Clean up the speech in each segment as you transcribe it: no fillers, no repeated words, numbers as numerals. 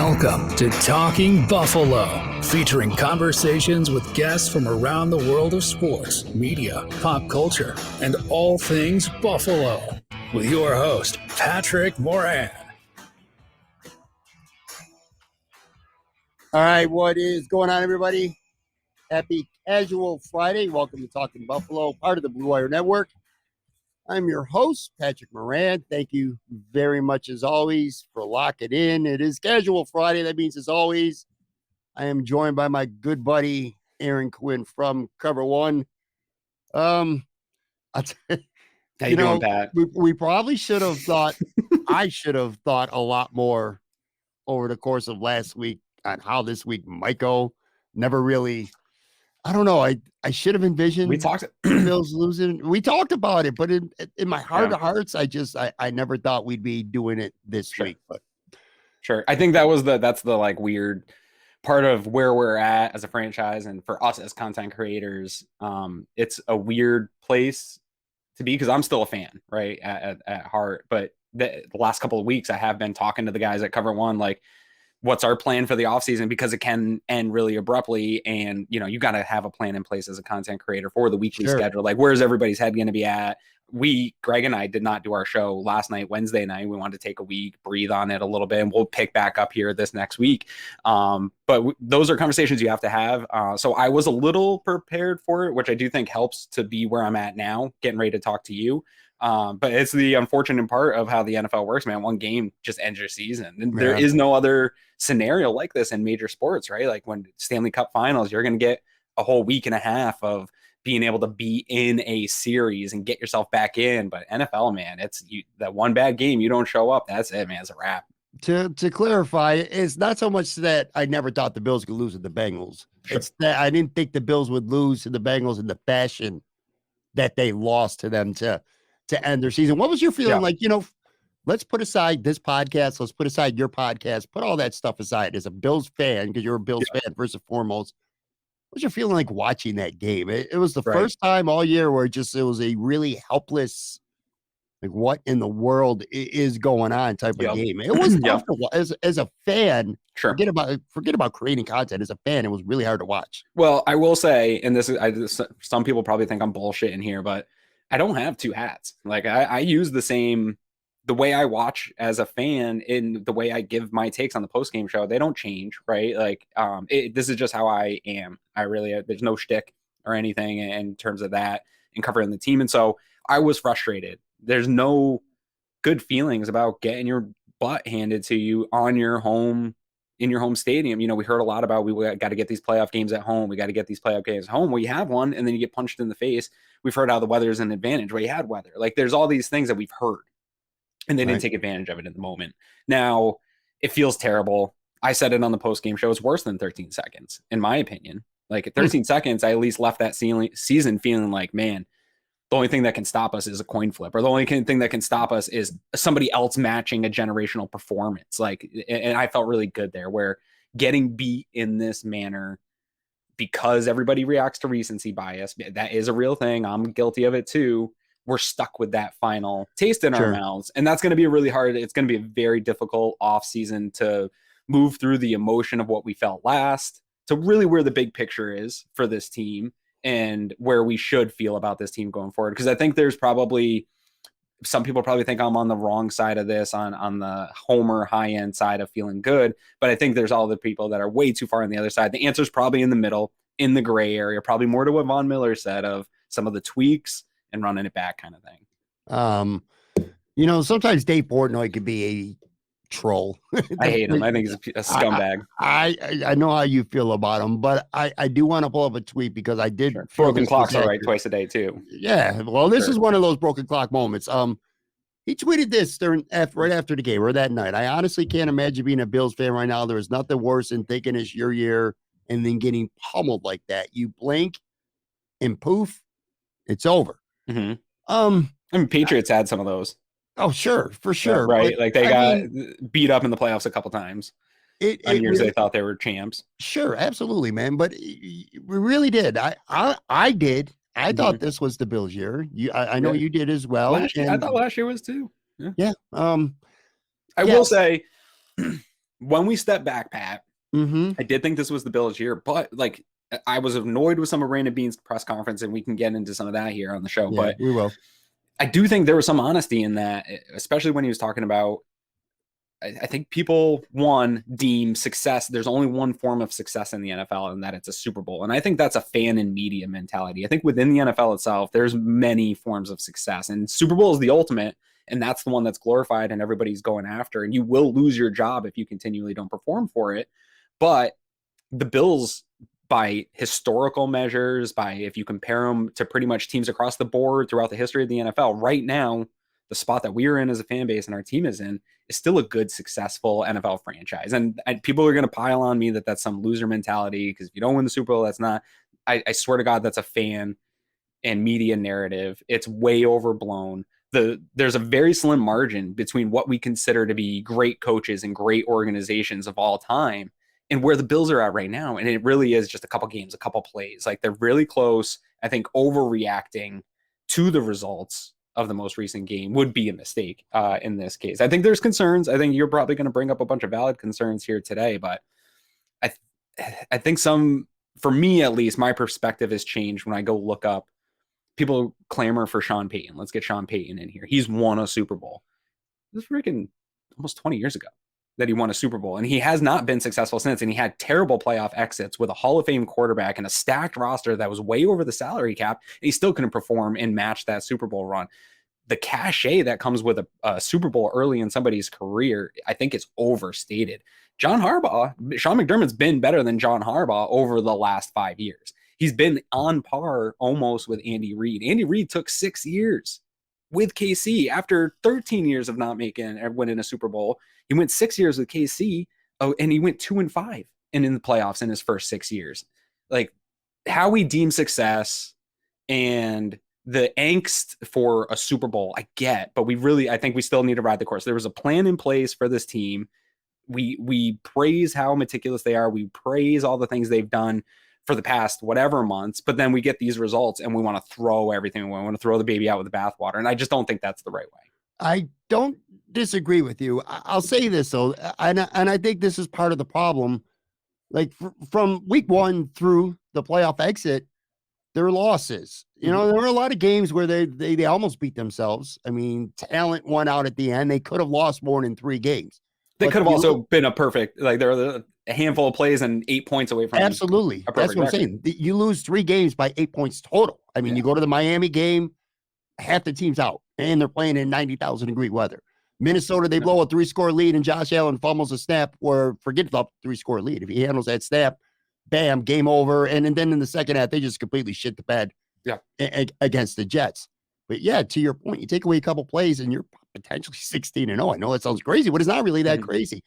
Welcome to Talking Buffalo, featuring conversations with guests from around the world of sports, media, pop culture, and all things Buffalo. With your host, Patrick Moran. All right, what is going on, everybody? Happy Casual Friday. Welcome to Talking Buffalo, part of the Blue Wire Network. I'm your host, Patrick Moran. Thank you very much, as always, for locking in. It is Casual Friday. That means, as always, I am joined by my good buddy, Aaron Quinn from Cover One. How you doing, Pat? We probably should have thought, I should have thought a lot more over the course of last week on how this week might go. Never really, I don't know. I should have envisioned We talked Bills losing. We talked about it, but in my heart of hearts, I never thought we'd be doing it this week. But sure. I think that's the like weird part of where we're at as a franchise, and for us as content creators, it's a weird place to be because I'm still a fan, right, at heart. But the last couple of weeks, I have been talking to the guys at Cover One, like, what's our plan for the offseason, because it can end really abruptly. And, you know, you got to have a plan in place as a content creator for the weekly schedule. Like, where's everybody's head going to be at? Greg and I did not do our show last night, Wednesday night. We wanted to take a week, breathe on it a little bit, and we'll pick back up here this next week. But those are conversations you have to have. So I was a little prepared for it, which I do think helps to be where I'm at now, getting ready to talk to you. But it's the unfortunate part of how the NFL works, man. One game just ends your season. And there is no other scenario like this in major sports, right? Like when Stanley Cup finals, you're going to get a whole week and a half of being able to be in a series and get yourself back in. But NFL, man, it's that one bad game, you don't show up. That's it, man. It's a wrap. To clarify, it's not so much that I never thought the Bills could lose to the Bengals. Sure. It's that I didn't think the Bills would lose to the Bengals in the fashion that they lost to them to end their season. What was your feeling like? You know, let's put aside this podcast. Let's put aside your podcast. Put all that stuff aside. As a Bills fan, because you're a Bills fan first and foremost, what was your feeling like watching that game? It was the first time all year where it was a really helpless, like, what in the world is going on type of game. It was tough to watch. As a fan. Sure. Forget about creating content. As a fan, it was really hard to watch. Well, I will say, and this is, some people probably think I'm bullshitting here, but I don't have two hats. Like I use the way I watch as a fan in the way I give my takes on the post-game show. They don't change, right? Like, this is just how I am. There's no shtick or anything in terms of that and covering the team. And so I was frustrated. There's no good feelings about getting your butt handed to you in your home stadium. You know, we heard a lot about, we got to get these playoff games at home. We got to get these playoff games at home. Well, you have one, and then you get punched in the face. We've heard how the weather is an advantage. Well, you had weather. Like, there's all these things that we've heard, and they didn't take advantage of it in the moment. Now, it feels terrible. I said it on the post-game show. It's worse than 13 seconds, in my opinion. Like, at 13 seconds, I at least left that season feeling like, man, the only thing that can stop us is a coin flip, or the only thing that can stop us is somebody else matching a generational performance. Like, and I felt really good there, where getting beat in this manner, because everybody reacts to recency bias, that is a real thing. I'm guilty of it too. We're stuck with that final taste in our mouths. And that's going to be it's going to be a very difficult off season to move through the emotion of what we felt last to really where the big picture is for this team and where we should feel about this team going forward. Because I think there's probably some people probably think I'm on the wrong side of this, on the homer high end side of feeling good. But I think there's all the people that are way too far on the other side. The answer is probably in the middle, in the gray area, probably more to what Von Miller said of some of the tweaks and running it back kind of thing. You know, sometimes Dave Portnoy could be a troll. I hate him. I think he's a scumbag. I know how you feel about him, but I do want to pull up a tweet because I did. Broken clock's all right twice a day too. Yeah. Well, this is one of those broken clock moments. He tweeted this right after the game or that night. I honestly can't imagine being a Bills fan right now. There is nothing worse than thinking it's your year and then getting pummeled like that. You blink and poof, it's over. Mm-hmm. I mean, Patriots had some of those. Oh, sure, for sure. Yeah, right. But, like, they got beat up in the playoffs a couple times. On years they thought they were champs. Sure, absolutely, man. But we really did. I did. I thought this was the Bills' year. I know you did as well. I thought last year was too. Yeah. I will say when we step back, Pat, I did think this was the Bills' year, but like I was annoyed with some of Brandon Beane's press conference, and we can get into some of that here on the show. Yeah, but we will. I do think there was some honesty in that, especially when he was talking about, I think people, deem success. There's only one form of success in the NFL, and that it's a Super Bowl. And I think that's a fan and media mentality. I think within the NFL itself, there's many forms of success, and Super Bowl is the ultimate, and that's the one that's glorified and everybody's going after. And you will lose your job if you continually don't perform for it. But the Bills, by historical measures, by if you compare them to pretty much teams across the board throughout the history of the NFL, right now, the spot that we're in as a fan base and our team is in is still a good, successful NFL franchise. And people are going to pile on me that that's some loser mentality because if you don't win the Super Bowl, that's not. I swear to God, that's a fan and media narrative. It's way overblown. There's a very slim margin between what we consider to be great coaches and great organizations of all time and where the Bills are at right now. And it really is just a couple games, a couple plays. Like they're really close. I think overreacting to the results of the most recent game would be a mistake in this case. I think there's concerns. I think you're probably going to bring up a bunch of valid concerns here today, but I think for me at least, my perspective has changed when I go look up. People clamor for Sean Payton. Let's get Sean Payton in here. He's won a Super Bowl. This was freaking almost 20 years ago that he won a Super Bowl, and he has not been successful since. And he had terrible playoff exits with a Hall of Fame quarterback and a stacked roster that was way over the salary cap, and he still couldn't perform and match that Super Bowl run. The cachet that comes with a Super Bowl early in somebody's career, I think is overstated. Sean McDermott's been better than John Harbaugh over the last 5 years. He's been on par almost with Andy Reid. Andy Reid took 6 years with KC after 13 years of not winning a Super Bowl. He went 6 years with KC, and he went 2-5 and in the playoffs in his first 6 years. Like how we deem success and the angst for a Super Bowl, I get, but I think we still need to ride the course. There was a plan in place for this team. We praise how meticulous they are. We praise all the things they've done for the past whatever months, but then we get these results and we want to throw everything away. We want to throw the baby out with the bathwater. And I just don't think that's the right way. I don't disagree with you. I'll say this though. And I think this is part of the problem. Like from week 1 through the playoff exit, there were losses. There were a lot of games where they almost beat themselves. I mean, talent won out at the end. They could have lost more than 3 games. They could have also been a perfect, like there were a handful of plays and 8 points away from absolutely. That's what I'm saying. You lose 3 games by 8 points total. I mean, you go to the Miami game, half the team's out, and they're playing in 90,000-degree weather. Minnesota, they blow a 3-score lead, and Josh Allen fumbles a snap, or forget about 3-score lead. If he handles that snap, bam, game over. And then in the second half, they just completely shit the bed against the Jets. But yeah, to your point, you take away a couple plays, and you're potentially 16-0. I know that sounds crazy, but it's not really that crazy.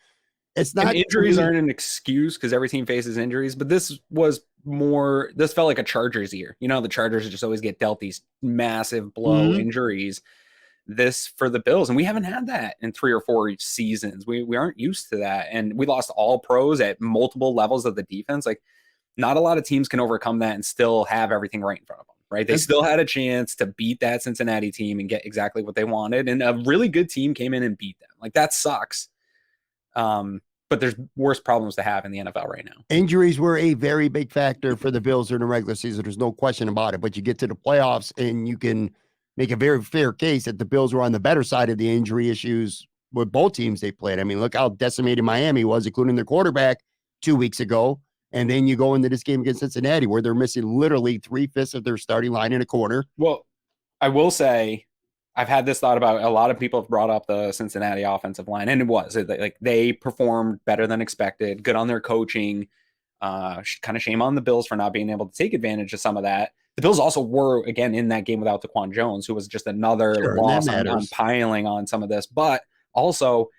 It's not. And injuries aren't an excuse because every team faces injuries, but this felt like a Chargers year. The Chargers just always get dealt these massive blow injuries. This for the Bills, and we haven't had that in 3 or 4 seasons. We aren't used to that, and we lost all pros at multiple levels of the defense. Like, not a lot of teams can overcome that and still have everything right in front of them. Right? They still had a chance to beat that Cincinnati team and get exactly what they wanted, and a really good team came in and beat them. Like that sucks. But there's worse problems to have in the NFL right now. Injuries were a very big factor for the Bills during the regular season. There's no question about it. But you get to the playoffs and you can make a very fair case that the Bills were on the better side of the injury issues with both teams they played. I mean, look how decimated Miami was, including their quarterback 2 weeks ago. And then you go into this game against Cincinnati where they're missing literally 3/5 of their starting line in a corner. Well, I will say I've had this thought about, a lot of people have brought up the Cincinnati offensive line, and like they performed better than expected, good on their coaching, kind of shame on the Bills for not being able to take advantage of some of that. The Bills also were, again, in that game without DaQuan Jones, who was just another loss on piling on some of this. But also,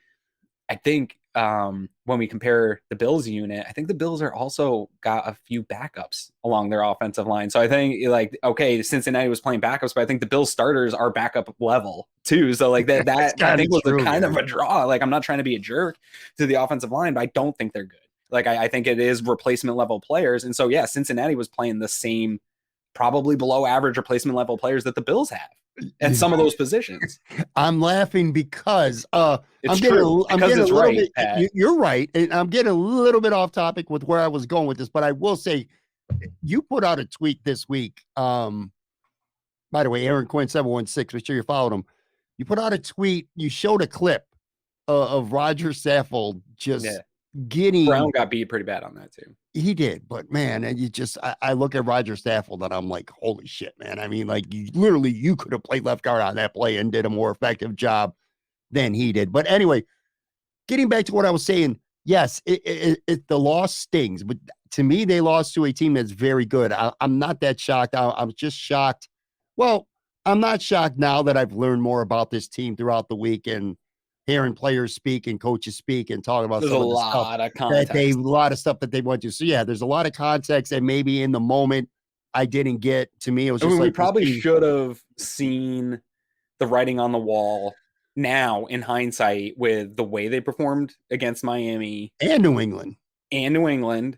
I think when we compare the Bills unit, I think the Bills are also got a few backups along their offensive line. So I think, like, okay, Cincinnati was playing backups, but I think the Bills starters are backup level too. So like that I think was of a draw. Like, I'm not trying to be a jerk to the offensive line, but I don't think they're good. Like, I think it is replacement level players. And so, yeah, Cincinnati was playing the same, probably below average replacement level players that the Bills have. at some of those positions. I'm laughing because It's I'm getting true. I'm Because getting a it's little right, bit. Pat. You're right, and I'm getting a little bit off topic with where I was going with this. But I will say, you put out a tweet this week. By the way, Aaron Quinn 716. Make sure you followed him. You put out a tweet. You showed a clip of Roger Saffold just getting. Brown got beat pretty bad on that too. He did, but man, and you just I look at Roger Saffold and I'm like, holy shit, man. I mean, like you could have played left guard on that play and did a more effective job than he did. But anyway, getting back to what I was saying, yes, the loss stings, but to me, they lost to a team that's very good. I'm not that shocked. I'm just shocked. Well, I'm not shocked now that I've learned more about this team throughout the week and hearing players speak and coaches speak and talking about There's some a of the stuff lot of context. a lot of stuff that they went to. So yeah, there's a lot of context that maybe in the moment I didn't get. To me, it was just we probably should have seen the writing on the wall now in hindsight with the way they performed against Miami and New England.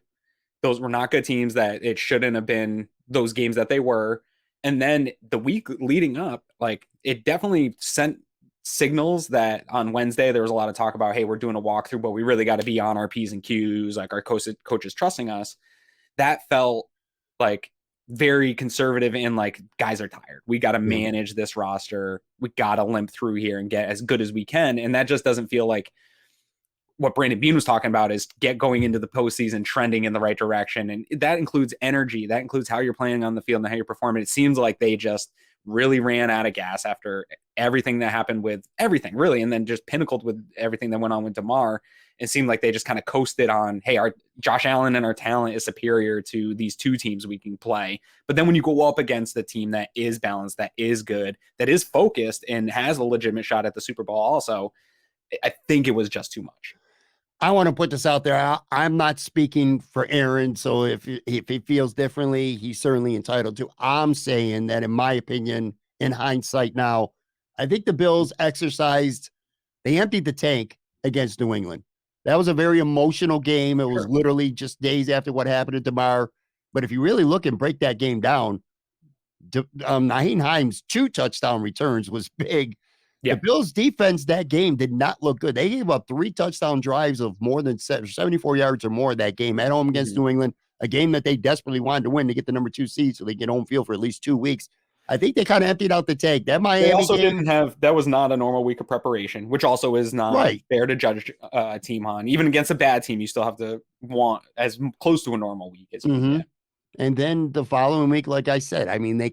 Those were not good teams, that it shouldn't have been those games that they were. And then the week leading up, like, it definitely sent signals that on Wednesday there was a lot of talk about, hey, we're doing a walkthrough, but we really got to be on our P's and Q's, like our coaches trusting us. That felt like very conservative and like, guys are tired. We got to manage this roster. We got to limp through here and get as good as we can. And that just doesn't feel like what Brandon Beane was talking about, is get going into the postseason trending in the right direction. And that includes energy. That includes how you're playing on the field and how you're performing. It seems like they just really ran out of gas after everything that happened with everything, really. And then just pinnacled with everything that went on with DeMar. It seemed like they just kind of coasted on, hey, our Josh Allen and our talent is superior to these two teams we can play. But then when you go up against a team that is balanced, that is good, that is focused, and has a legitimate shot at the Super Bowl also, I think it was just too much. I want to put this out there. I'm not speaking for Aaron, so if he feels differently, he's certainly entitled to. I'm saying that, in my opinion, in hindsight now, I think the Bills they emptied the tank against New England. That was a very emotional game. It was literally just days after what happened to DeMar. But if you really look and break that game down, Nyheim Hines' 2 touchdown returns was big. The Bills defense that game did not look good. They gave up 3 touchdown drives of more than 74 yards or more that game at home against New England, a game that they desperately wanted to win to get the number 2 seed so they get home field for at least 2 weeks. I think they kind of emptied out the tank. That Miami they also game, that was not a normal week of preparation, which also is not fair to judge a team on. Even against a bad team, you still have to want as close to a normal week as you can get. And then the following week, like I said, I mean, they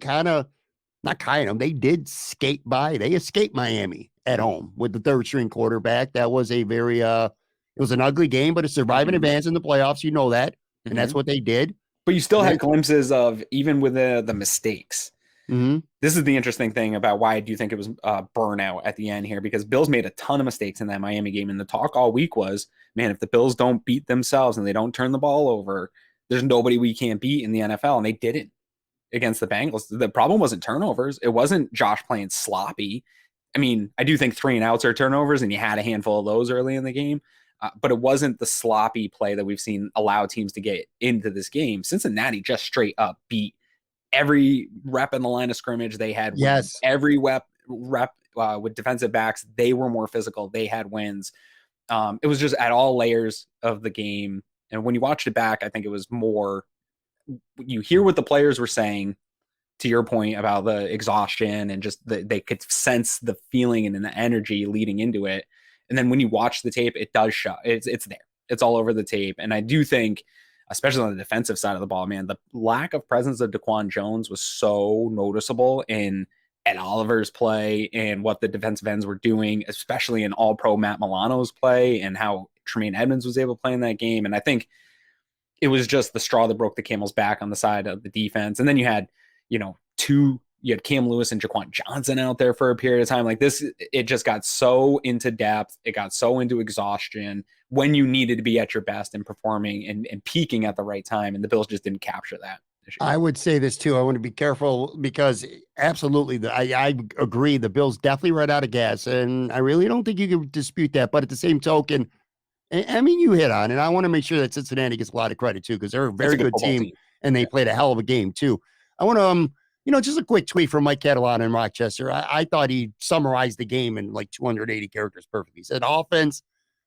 they did skate by. They escaped Miami at home with the 3rd string quarterback. That was a very, it was an ugly game, but a surviving advance in the playoffs. You know that. And that's what they did. But you still had glimpses of, even with the mistakes. This is the interesting thing about why I do think it was burnout at the end here, because Bills made a ton of mistakes in that Miami game. And the talk all week was, man, if the Bills don't beat themselves and they don't turn the ball over, there's nobody we can't beat in the NFL. And they didn't against the Bengals. The problem wasn't turnovers. It wasn't Josh playing sloppy. I mean, I do think 3 and outs are turnovers, and you had a handful of those early in the game, but it wasn't the sloppy play that we've seen allow teams to get into this game. Cincinnati just straight up beat every rep in the line of scrimmage. They had wins. Every rep with defensive backs, they were more physical. They had wins. It was just at all layers of the game. And when you watched it back, I think it was more, you hear what the players were saying, to your point about the exhaustion and just they could sense the feeling and the energy leading into it. And then when you watch the tape, it does show. It's there. It's all over the tape. And I do think, especially on the defensive side of the ball, man, the lack of presence of Daquan Jones was so noticeable in Ed Oliver's play and what the defensive ends were doing, especially in All-Pro Matt Milano's play and how Tremaine Edmonds was able to play in that game. And I think it was just the straw that broke the camel's back on the side of the defense. And then you had, you had Cam Lewis and Jaquan Johnson out there for a period of time like this. It just got so into depth. It got so into exhaustion when you needed to be at your best and performing and peaking at the right time. And the Bills just didn't capture that. I would say this too. I want to be careful because absolutely, I agree. The Bills definitely ran out of gas, and I really don't think you can dispute that. But at the same token, I mean, you hit on it. I want to make sure that Cincinnati gets a lot of credit too, because they're a very good team and they played a hell of a game too. I want to just a quick tweet from Mike Catalana in Rochester. I thought he summarized the game in like 280 characters perfectly. He said offense,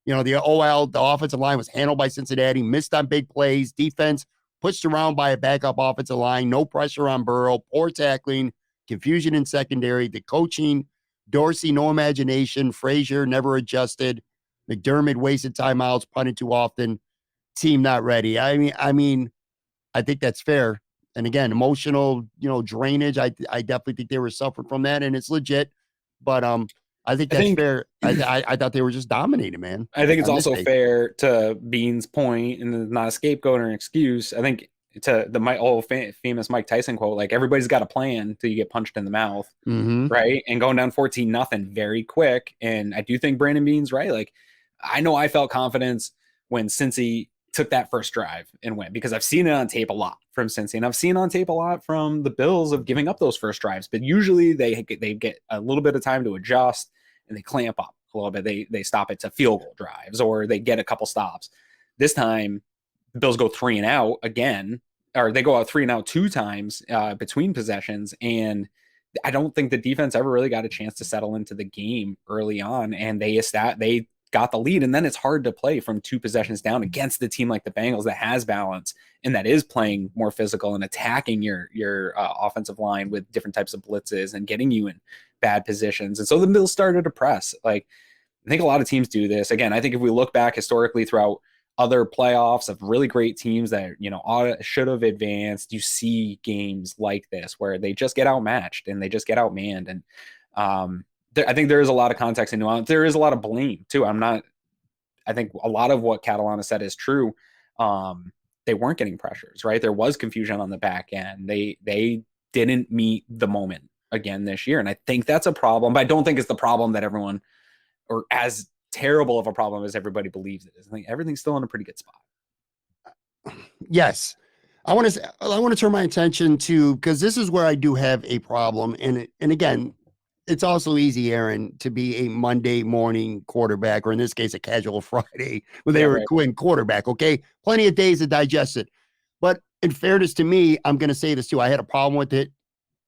the offensive line was handled by Cincinnati, missed on big plays, defense pushed around by a backup offensive line, no pressure on Burrow, poor tackling, confusion in secondary, the coaching, Dorsey, no imagination, Frazier never adjusted, McDermott wasted timeouts, punted too often, team not ready. I mean, I think that's fair. And again, emotional, drainage. I definitely think they were suffering from that, and it's legit. But I think that's fair. I thought they were just dominating, man. I think it's also fair to Bean's point, and not a scapegoat or an excuse. I think to the old famous Mike Tyson quote, like, everybody's got a plan till you get punched in the mouth, right? And going down 14-0 very quick. And I do think Brandon Bean's right. Like, I know I felt confidence when Cincy took that first drive and went, because I've seen it on tape a lot from Cincy, and I've seen on tape a lot from the Bills of giving up those first drives. But usually they get a little bit of time to adjust, and they clamp up a little bit. They stop it to field goal drives, or they get a couple stops. This time, the Bills go 3 and out again, or they go out 3 and out 2 times between possessions. And I don't think the defense ever really got a chance to settle into the game early on, and they got the lead. And then it's hard to play from 2 possessions down against the team like the Bengals that has balance and that is playing more physical and attacking your offensive line with different types of blitzes and getting you in bad positions. And so the Bills started to press. Like, I think a lot of teams do this. Again, I think if we look back historically throughout other playoffs of really great teams that, should have advanced, you see games like this where they just get outmatched and they just get outmanned. And I think there is a lot of context and nuance. There is a lot of blame too. I think a lot of what Catalana said is true. They weren't getting pressures, right? There was confusion on the back end. They didn't meet the moment again this year. And I think that's a problem, but I don't think it's the problem that everyone, or as terrible of a problem as everybody believes it is. I think everything's still in a pretty good spot. Yes. I want to turn my attention to, because this is where I do have a problem. And again, it's also easy, Aaron, to be a Monday morning quarterback, or in this case, a casual Friday with Aaron Quinn quarterback. Okay. Plenty of days to digest it. But in fairness to me, I'm going to say this too. I had a problem with it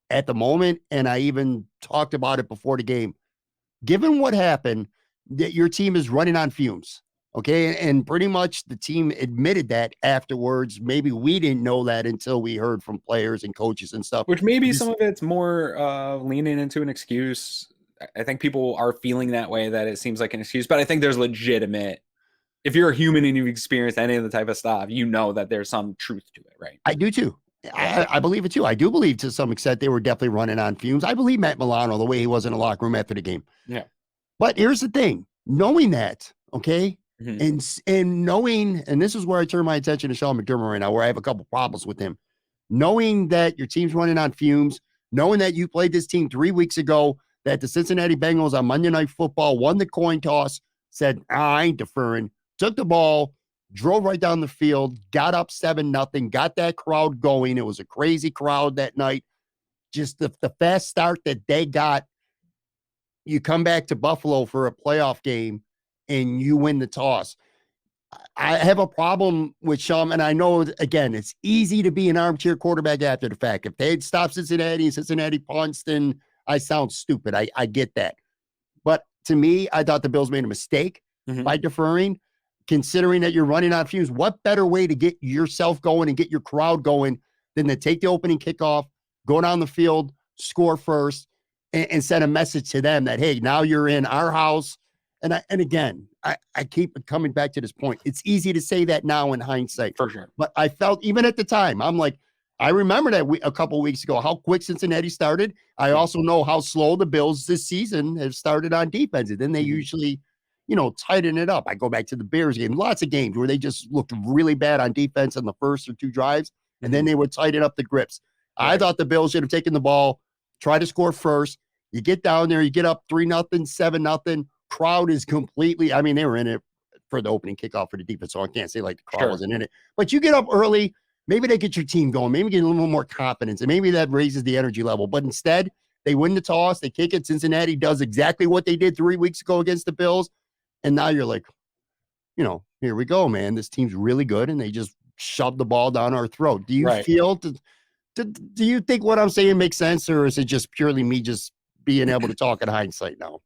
at the moment, and I even talked about it before the game. Given what happened, that your team is running on fumes. Okay. And pretty much the team admitted that afterwards. Maybe we didn't know that until we heard from players and coaches and stuff. Which maybe some of it's more leaning into an excuse. I think people are feeling that way, that it seems like an excuse, but I think there's legitimate. If you're a human and you've experienced any of the type of stuff, you know that there's some truth to it, right? I do too. I believe it too. I do believe to some extent they were definitely running on fumes. I believe Matt Milano, the way he was in the locker room after the game. Yeah. But here's the thing, knowing that, okay, and knowing, and this is where I turn my attention to Sean McDermott right now, where I have a couple problems with him. Knowing that your team's running on fumes, knowing that you played this team 3 weeks ago, that the Cincinnati Bengals on Monday Night Football won the coin toss, said, I ain't deferring, took the ball, drove right down the field, got up 7-0, got that crowd going. It was a crazy crowd that night. Just the fast start that they got. You come back to Buffalo for a playoff game and you win the toss. I have a problem with Sean, and I know, again, it's easy to be an armchair quarterback after the fact. If they had stopped Cincinnati and Cincinnati punts, then I sound stupid. I get that. But to me, I thought the Bills made a mistake by deferring, considering that you're running on fumes. What better way to get yourself going and get your crowd going than to take the opening kickoff, go down the field, score first, and send a message to them that, hey, now you're in our house. And again, I keep coming back to this point. It's easy to say that now in hindsight. For sure. But I felt, even at the time, I'm like, I remember that a couple of weeks ago, how quick Cincinnati started. I also know how slow the Bills this season have started on defense. And then they usually, tighten it up. I go back to the Bears game, lots of games where they just looked really bad on defense on the first or 2 drives, and then they would tighten up the grips. Right. I thought the Bills should have taken the ball, try to score first. You get down there, you get up 3-0, 7-0. Crowd is completely, they were in it for the opening kickoff for the defense, so I can't say like the crowd wasn't in it. But you get up early, maybe they get your team going, maybe get a little more confidence, and maybe that raises the energy level. But instead, they win the toss, they kick it. Cincinnati does exactly what they did 3 weeks ago against the Bills. And now you're like, here we go, man. This team's really good, and they just shoved the ball down our throat. Do you feel, to do you think what I'm saying makes sense, or is it just purely me just being able to talk in hindsight now?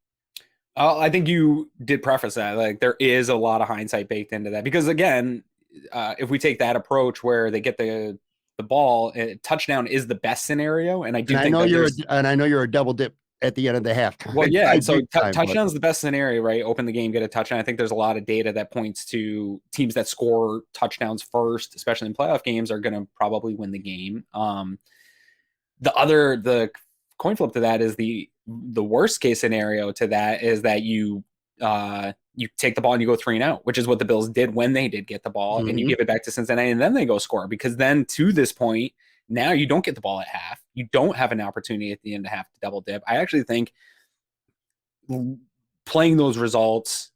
I think you did preface that. Like, there is a lot of hindsight baked into that because, again, if we take that approach where they get the ball, touchdown is the best scenario, and I do think I know you're a double dip at the end of the half. Well, yeah. So touchdown is the best scenario, right? Open the game, get a touchdown. I think there's a lot of data that points to teams that score touchdowns first, especially in playoff games, are going to probably win the game. The coin flip to that is the worst case scenario to that is that you take the ball and you go 3-and-out, which is what the Bills did when they did get the ball, and you give it back to Cincinnati, and then they go score. Because then to this point, now you don't get the ball at half. You don't have an opportunity at the end of half to double dip. I actually think playing those results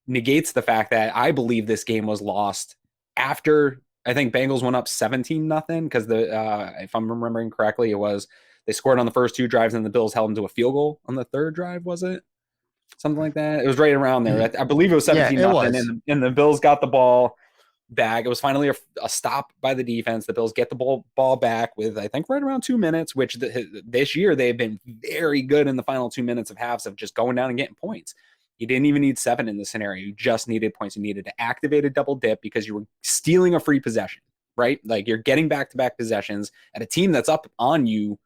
negates the fact that I believe this game was lost after, I think Bengals went up 17-0 because if I'm remembering correctly, it was they scored on the first 2 drives and the Bills held them to a field goal on the 3rd drive, was it? Something like that. It was right around there. I believe it was 17-0, and the Bills got the ball back. It was finally a stop by the defense. The Bills get the ball back with, I think, right around 2 minutes, which this year they've been very good in the final 2 minutes of halves of just going down and getting points. You didn't even need 7 in this scenario. You just needed points. You needed to activate a double dip because you were stealing a free possession, right? Like, you're getting back-to-back possessions at a team that's up on you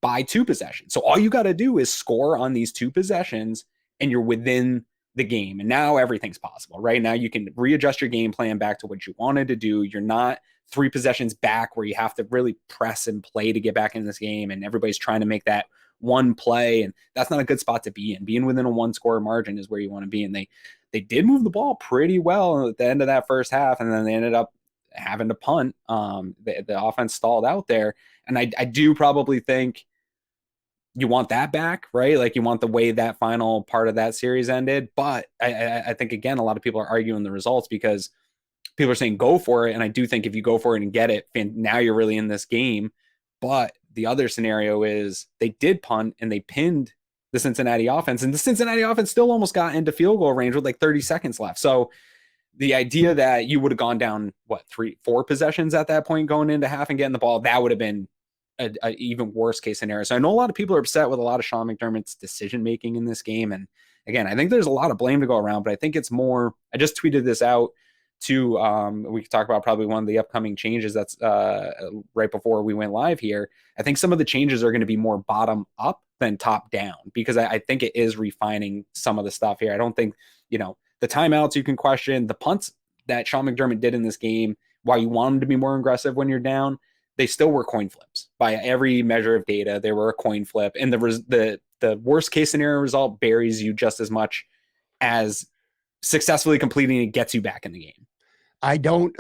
by 2 possessions. So all you got to do is score on these 2 possessions and you're within the game. And now everything's possible, right? Now you can readjust your game plan back to what you wanted to do. You're not 3 possessions back where you have to really press and play to get back in this game. And everybody's trying to make that one play. And that's not a good spot to be in. Being within a 1-score margin is where you want to be. And they did move the ball pretty well at the end of that first half. And then they ended up having to punt. The offense stalled out there. And I do probably think you want that back, right? Like, you want the way that final part of that series ended. But I think, again, a lot of people are arguing the results because people are saying go for it. And I do think if you go for it and get it, now you're really in this game. But the other scenario is they did punt and they pinned the Cincinnati offense. And the Cincinnati offense still almost got into field goal range with like 30 seconds left. So the idea that you would have gone down, 3-4 possessions at that point going into half and getting the ball, that would have been a even worse case scenario. So I know a lot of people are upset with a lot of Sean McDermott's decision making in this game. And again, I think there's a lot of blame to go around, but I think it's more, I just tweeted this out to, we could talk about probably one of the upcoming changes that's right before we went live here. I think some of the changes are going to be more bottom up than top down, because I think it is refining some of the stuff here. I don't think, the timeouts you can question, the punts that Sean McDermott did in this game, while you want him to be more aggressive when you're down, they still were coin flips by every measure of data. They were a coin flip, and the worst case scenario result buries you just as much as successfully completing it gets you back in the game. I don't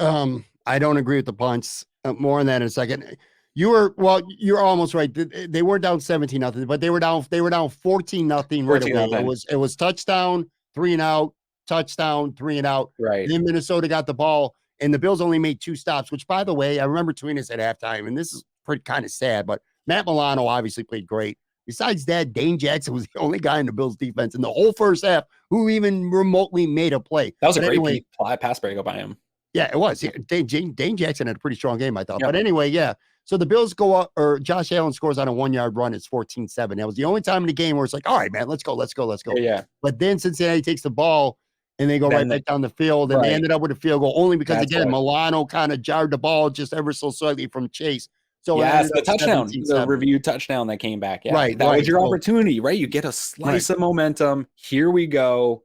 agree with the punts. More on that in a second. You're almost right. They were down 17-0, but they were down 14-0 right away. It was touchdown, 3-and-out, touchdown, 3-and-out. Right. And then Minnesota got the ball, and the Bills only made 2 stops, which, by the way, I remember tweeting this at halftime, and this is pretty kind of sad, but Matt Milano obviously played great. Besides that, Dane Jackson was the only guy in the Bills defense in the whole first half who even remotely made a play. That was a great pass breakup by him. Yeah, it was. Dane Jackson had a pretty strong game, I thought. Yep. But anyway, yeah. So the Bills go up, or Josh Allen scores on a 1-yard run. It's 14-7. That was the only time in the game where it's like, all right, man, let's go. Yeah. But then Cincinnati takes the ball, and they go right back down the field, and they ended up with a field goal only because, Milano kind of jarred the ball just ever so slightly from Chase. So yes, the touchdown, the review touchdown that came back. Yeah, right. That was your opportunity, right? You get a slice of momentum. Here we go.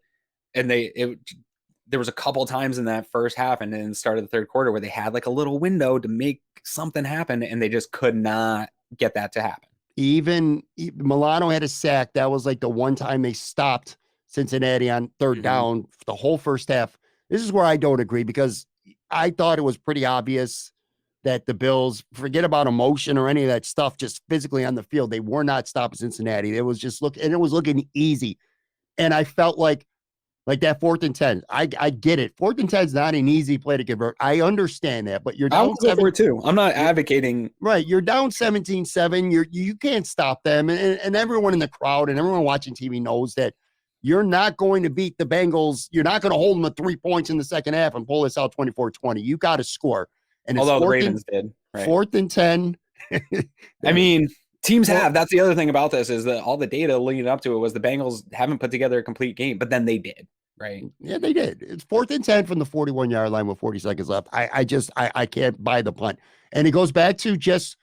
And there was a couple times in that first half and then the start of the third quarter where they had like a little window to make something happen, and they just could not get that to happen. Even Milano had a sack. That was like the one time they stopped Cincinnati on third down the whole first half. This is where I don't agree, because I thought it was pretty obvious that the Bills, forget about emotion or any of that stuff, just physically on the field, they were not stopping Cincinnati. It was just it was looking easy. And I felt like that 4th and 10. I get it. 4th and 10 is not an easy play to convert. I understand that, but you're down. I'll go for it too. I'm not advocating. Right. You're down 17-7. You can't stop them. And everyone in the crowd and everyone watching TV knows that you're not going to beat the Bengals. You're not going to hold them at 3 points in the second half and pull this out 24-20. You got to score. And although the Ravens did. Right. 4th and 10. I mean, teams have. That's the other thing about this is that all the data leading up to it was the Bengals haven't put together a complete game, but then they did, right? Yeah, they did. It's 4th and 10 from the 41-yard line with 40 seconds left. I can't buy the punt. And it goes back to just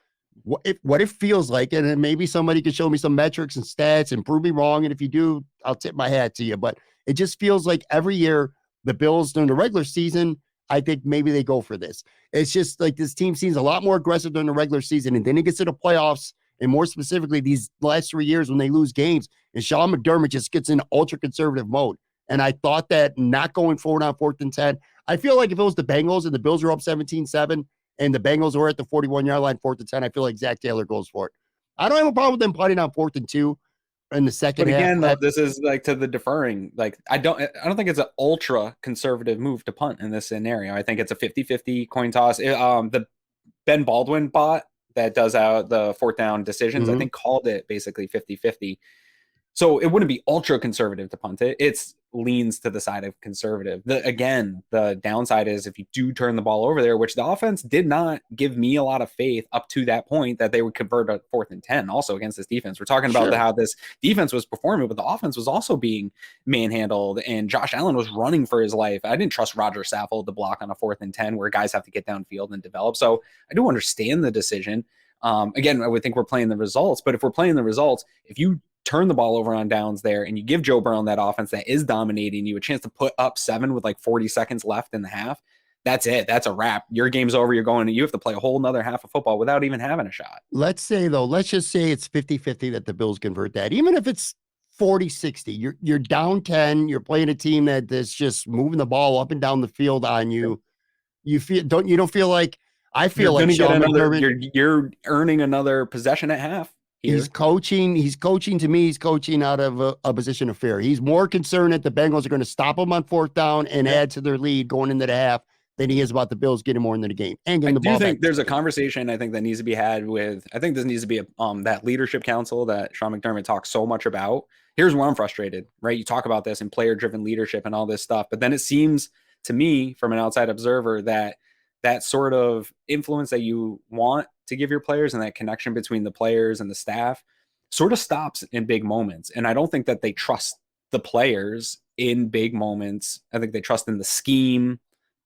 what it feels like. And then maybe somebody could show me some metrics and stats and prove me wrong. And if you do, I'll tip my hat to you. But it just feels like every year the Bills during the regular season, I think maybe they go for this. It's just like this team seems a lot more aggressive during the regular season. And then it gets to the playoffs. And more specifically, these last 3 years when they lose games, and Sean McDermott just gets in ultra conservative mode. And I thought that not going forward on 4th and 10, I feel like if it was the Bengals and the Bills were up 17-7 and the Bengals were at the 41-yard line, 4th and 10, I feel like Zach Taylor goes for it. I don't have a problem with them punting on 4th and 2 in the second half. But again, this is like to the deferring. Like I don't think it's an ultra conservative move to punt in this scenario. I think it's a 50-50 coin toss. The Ben Baldwin bot that does out the 4th down decisions, I think called it basically 50-50. So it wouldn't be ultra conservative to punt it. It's leans to the side of conservative. The downside is if you do turn the ball over there, which the offense did not give me a lot of faith up to that point that they would convert a 4th and 10 also against this defense. We're talking about how this defense was performing, but the offense was also being manhandled and Josh Allen was running for his life. I didn't trust Roger Saffold to block on a 4th and 10 where guys have to get downfield and develop. So I do understand the decision. Again, I would think we're playing the results, but if we're playing the results, if you turn the ball over on downs there and you give Joe Burrow that offense that is dominating you a chance to put up 7 with like 40 seconds left in the half, that's it. That's a wrap. Your game's over. You have to play a whole nother half of football without even having a shot. Let's just say it's 50-50 that the Bills convert that. Even if it's 40-60, you're down 10, you're playing a team that's just moving the ball up and down the field on you. You don't feel like I feel like Sean McDermott, you're earning another possession at half. Here. He's coaching to me. He's coaching out of a position of fear. He's more concerned that the Bengals are going to stop him on 4th down and add to their lead going into the half than he is about the Bills getting more into the game and getting the ball back. I do think there's a conversation I think that needs to be had with. I think this needs to be that leadership council that Sean McDermott talks so much about. Here's where I'm frustrated, right? You talk about this and player-driven leadership and all this stuff, but then it seems to me from an outside observer that sort of influence that you want to give your players and that connection between the players and the staff sort of stops in big moments. And I don't think that they trust the players in big moments. I think they trust in the scheme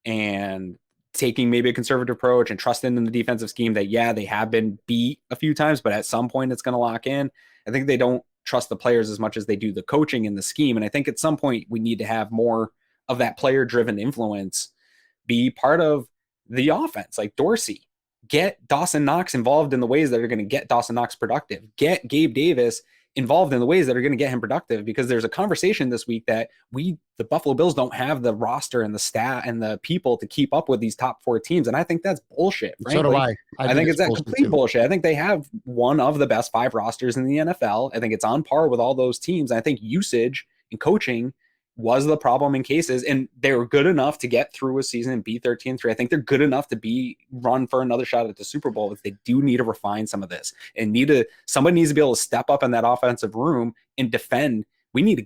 and taking maybe a conservative approach and trusting in the defensive scheme that, they have been beat a few times, but at some point it's going to lock in. I think they don't trust the players as much as they do the coaching and the scheme. And I think at some point we need to have more of that player-driven influence be part of the offense, like Dorsey. Get Dawson Knox involved in the ways that are going to get Dawson Knox productive. Get Gabe Davis involved in the ways that are going to get him productive, because there's a conversation this week that the Buffalo Bills don't have the roster and the stat and the people to keep up with these top 4 teams. And I think that's bullshit. Frankly. So do I. I think it's that complete bullshit. I think they have one of the best 5 rosters in the NFL. I think it's on par with all those teams. I think usage and coaching was the problem in cases, and they were good enough to get through a season and be 13-3. I think they're good enough to run for another shot at the Super Bowl. If they do need to refine some of this and somebody needs to be able to step up in that offensive room and defend. We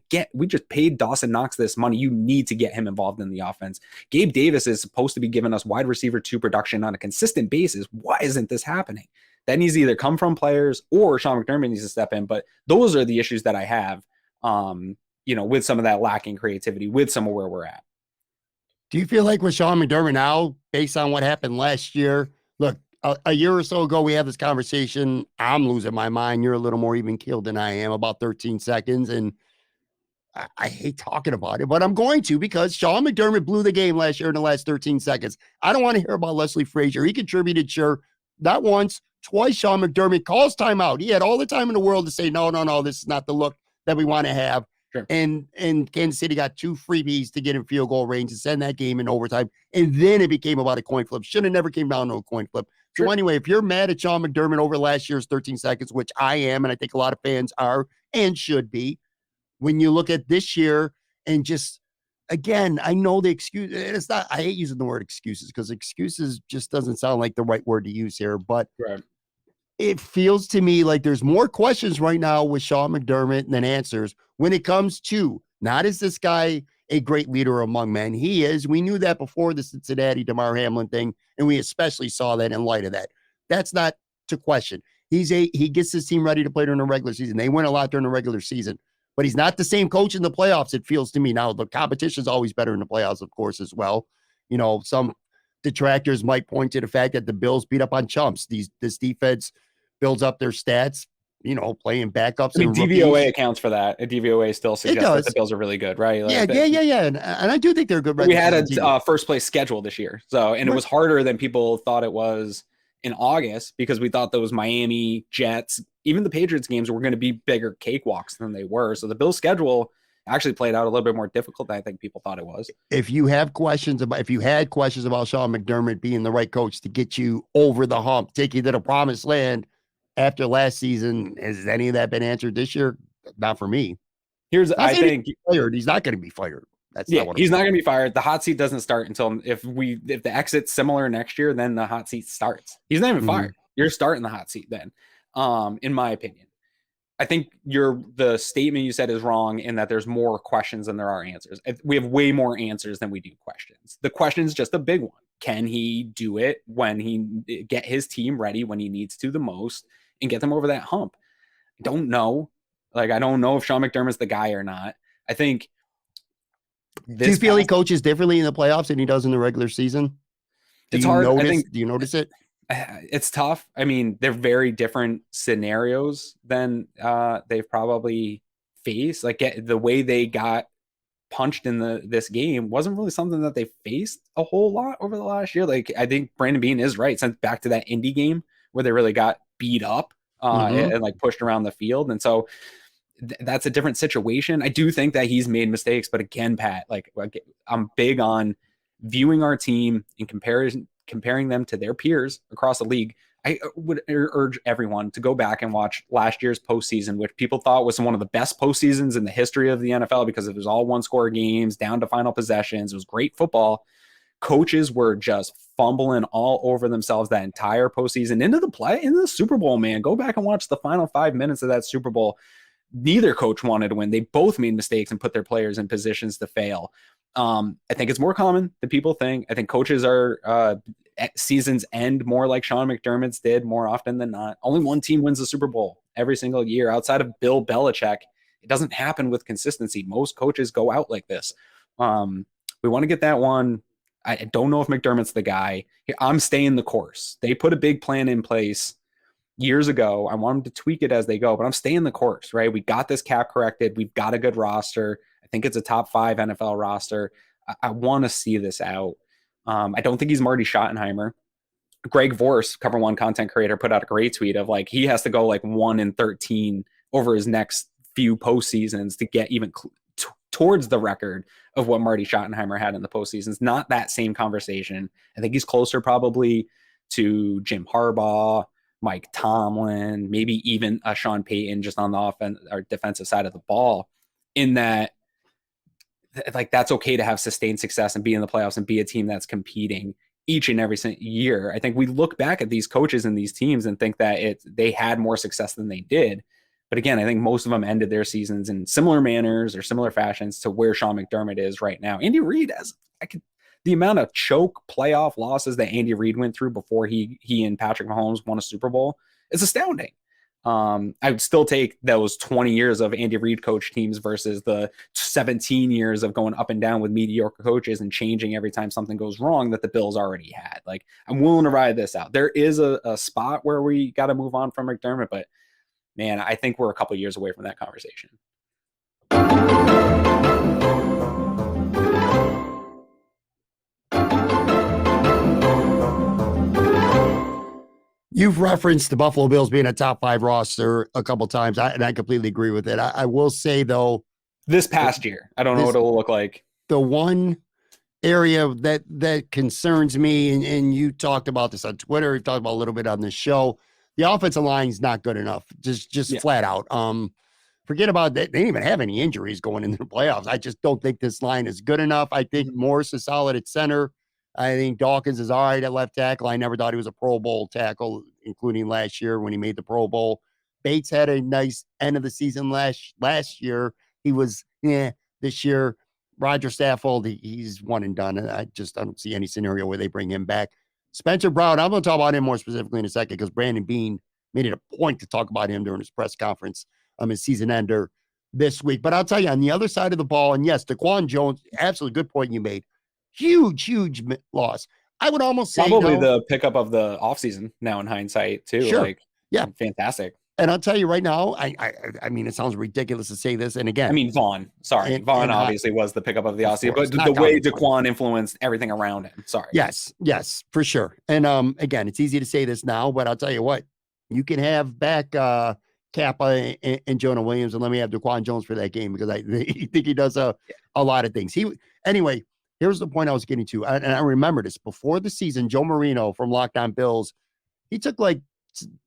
just paid Dawson Knox this money. You need to get him involved in the offense. Gabe Davis is supposed to be giving us wide receiver 2 production on a consistent basis. Why isn't this happening? That needs to either come from players or Sean McDermott needs to step in. But those are the issues that I have. With some of that lacking creativity, with some of where we're at. Do you feel like with Sean McDermott now, based on what happened last year? Look, a year or so ago, we had this conversation. I'm losing my mind. You're a little more even keeled than I am, about 13 seconds. And I hate talking about it, but I'm going to, because Sean McDermott blew the game last year in the last 13 seconds. I don't want to hear about Leslie Frazier. He contributed, sure. Not once, twice Sean McDermott calls timeout. He had all the time in the world to say, no, this is not the look that we want to have. Sure. And Kansas City got 2 freebies to get in field goal range and send that game in overtime. And then it became about a coin flip. Should have never came down to a coin flip. Sure. So anyway, if you're mad at Sean McDermott over last year's 13 seconds, which I am, and I think a lot of fans are and should be, when you look at this year and just, again, I know the excuse, and it's not, I hate using the word excuses because excuses just doesn't sound like the right word to use here, but right. It feels to me like there's more questions right now with Sean McDermott than answers when it comes to, not is this guy a great leader among men? He is. We knew that before the Cincinnati DeMar Hamlin thing, and we especially saw that in light of that. That's not to question. He gets his team ready to play during the regular season. They win a lot during the regular season, but he's not the same coach in the playoffs. It feels to me now. The competition is always better in the playoffs, of course, as well. Some detractors might point to the fact that the Bills beat up on chumps. This defense builds up their stats, playing backups. I mean, DVOA accounts for that. A DVOA still suggests that the Bills are really good, right? Like, yeah. And I do think they're good. We had a first place schedule this year. It was harder than people thought it was in August because we thought those Miami, Jets, even the Patriots games were going to be bigger cakewalks than they were. So the Bills schedule actually played out a little bit more difficult than I think people thought it was. If you had questions about Sean McDermott being the right coach to get you over the hump, take you to the promised land after last season, has any of that been answered this year? Not for me. I think he's not going to be fired. He's not going to be fired. The hot seat doesn't start until if the exit's similar next year, then the hot seat starts. He's not even fired. You're starting the hot seat then. In my opinion, I think the statement you said is wrong in that there's more questions than there are answers. We have way more answers than we do questions. The question is just a big one. Can he do it when he get his team ready when he needs to the most and get them over that hump? I don't know. I don't know if Sean McDermott's the guy or not. I think. Do you feel he coaches differently in the playoffs than he does in the regular season? It's hard. Do you notice it? It's tough. I mean, they're very different scenarios than they've probably faced. The way they got punched in this game wasn't really something that they faced a whole lot over the last year. I think Brandon Beane is right. Sent back to that Indy game where they really got beat up and pushed around the field. And so that's a different situation. I do think that he's made mistakes, but again, Pat, I'm big on viewing our team and comparing them to their peers across the league. I would urge everyone to go back and watch last year's postseason, which people thought was one of the best postseasons in the history of the NFL because it was all one-score games down to final possessions. It was great football. Coaches were just fumbling all over themselves that entire postseason into the Super Bowl, man. Go back and watch the final 5 minutes of that Super Bowl. Neither coach wanted to win. They both made mistakes and put their players in positions to fail. I think it's more common than people think. I think coaches are seasons end more like Sean McDermott's did more often than not. Only one team wins the Super Bowl every single year outside of Bill Belichick. It doesn't happen with consistency. Most coaches go out like this. We want to get that one. I don't know if McDermott's the guy. I'm staying the course. They put a big plan in place years ago. I want them to tweak it as they go, but I'm staying the course, right? We got this cap corrected. We've got a good roster. I think it's a top 5 NFL roster. I want to see this out. I don't think he's Marty Schottenheimer. Greg Vorse, Cover One content creator, put out a great tweet of he has to go 1-13 over his next few postseasons to get even towards the record of what Marty Schottenheimer had in the postseasons. Not that same conversation. I think he's closer probably to Jim Harbaugh, Mike Tomlin, maybe even a Sean Payton just on the offense or defensive side of the ball, in that that's okay to have sustained success and be in the playoffs and be a team that's competing each and every year. I think we look back at these coaches and these teams and think that they had more success than they did. But again, I think most of them ended their seasons in similar manners or similar fashions to where Sean McDermott is right now. Andy Reid the amount of choke playoff losses that Andy Reid went through before he and Patrick Mahomes won a Super Bowl is astounding. I would still take those 20 years of Andy Reid coach teams versus the 17 years of going up and down with mediocre coaches and changing every time something goes wrong that the Bills already had. I'm willing to ride this out. There is a spot where we got to move on from McDermott, but man, I think we're a couple years away from that conversation. You've referenced the Buffalo Bills being a top 5 roster a couple times, and I completely agree with it. I will say, though, this past year, I don't know what it'll look like. The one area that concerns me, and you talked about this on Twitter, you talked about a little bit on this show, the offensive line is not good enough, just flat out. Forget about that. They didn't even have any injuries going into the playoffs. I just don't think this line is good enough. I think Morris is solid at center. I think Dawkins is all right at left tackle. I never thought he was a Pro Bowl tackle, including last year when he made the Pro Bowl. Bates had a nice end of the season last year. He was, this year. Roger Saffold, he's one and done. I don't see any scenario where they bring him back. Spencer Brown, I'm going to talk about him more specifically in a second because Brandon Beane made it a point to talk about him during his press conference, his season ender this week. But I'll tell you, on the other side of the ball, and yes, DaQuan Jones, absolutely good point you made. Huge loss. I would almost say probably the pickup of the offseason now in hindsight too. Sure. Like, yeah, fantastic. And I'll tell you right now, I mean, it sounds ridiculous to say this. And again, I mean, Vaughn obviously was the pickup of the offseason, but the way DaQuan influenced everything around him. Sorry. Yes, for sure. And again, it's easy to say this now, but I'll tell you what, you can have back Kappa and Jonah Williams, and let me have DaQuan Jones for that game because I think he does a lot of things. Anyway, here's the point I was getting to. And I remember this before the season, Joe Marino from Locked On Bills, he took like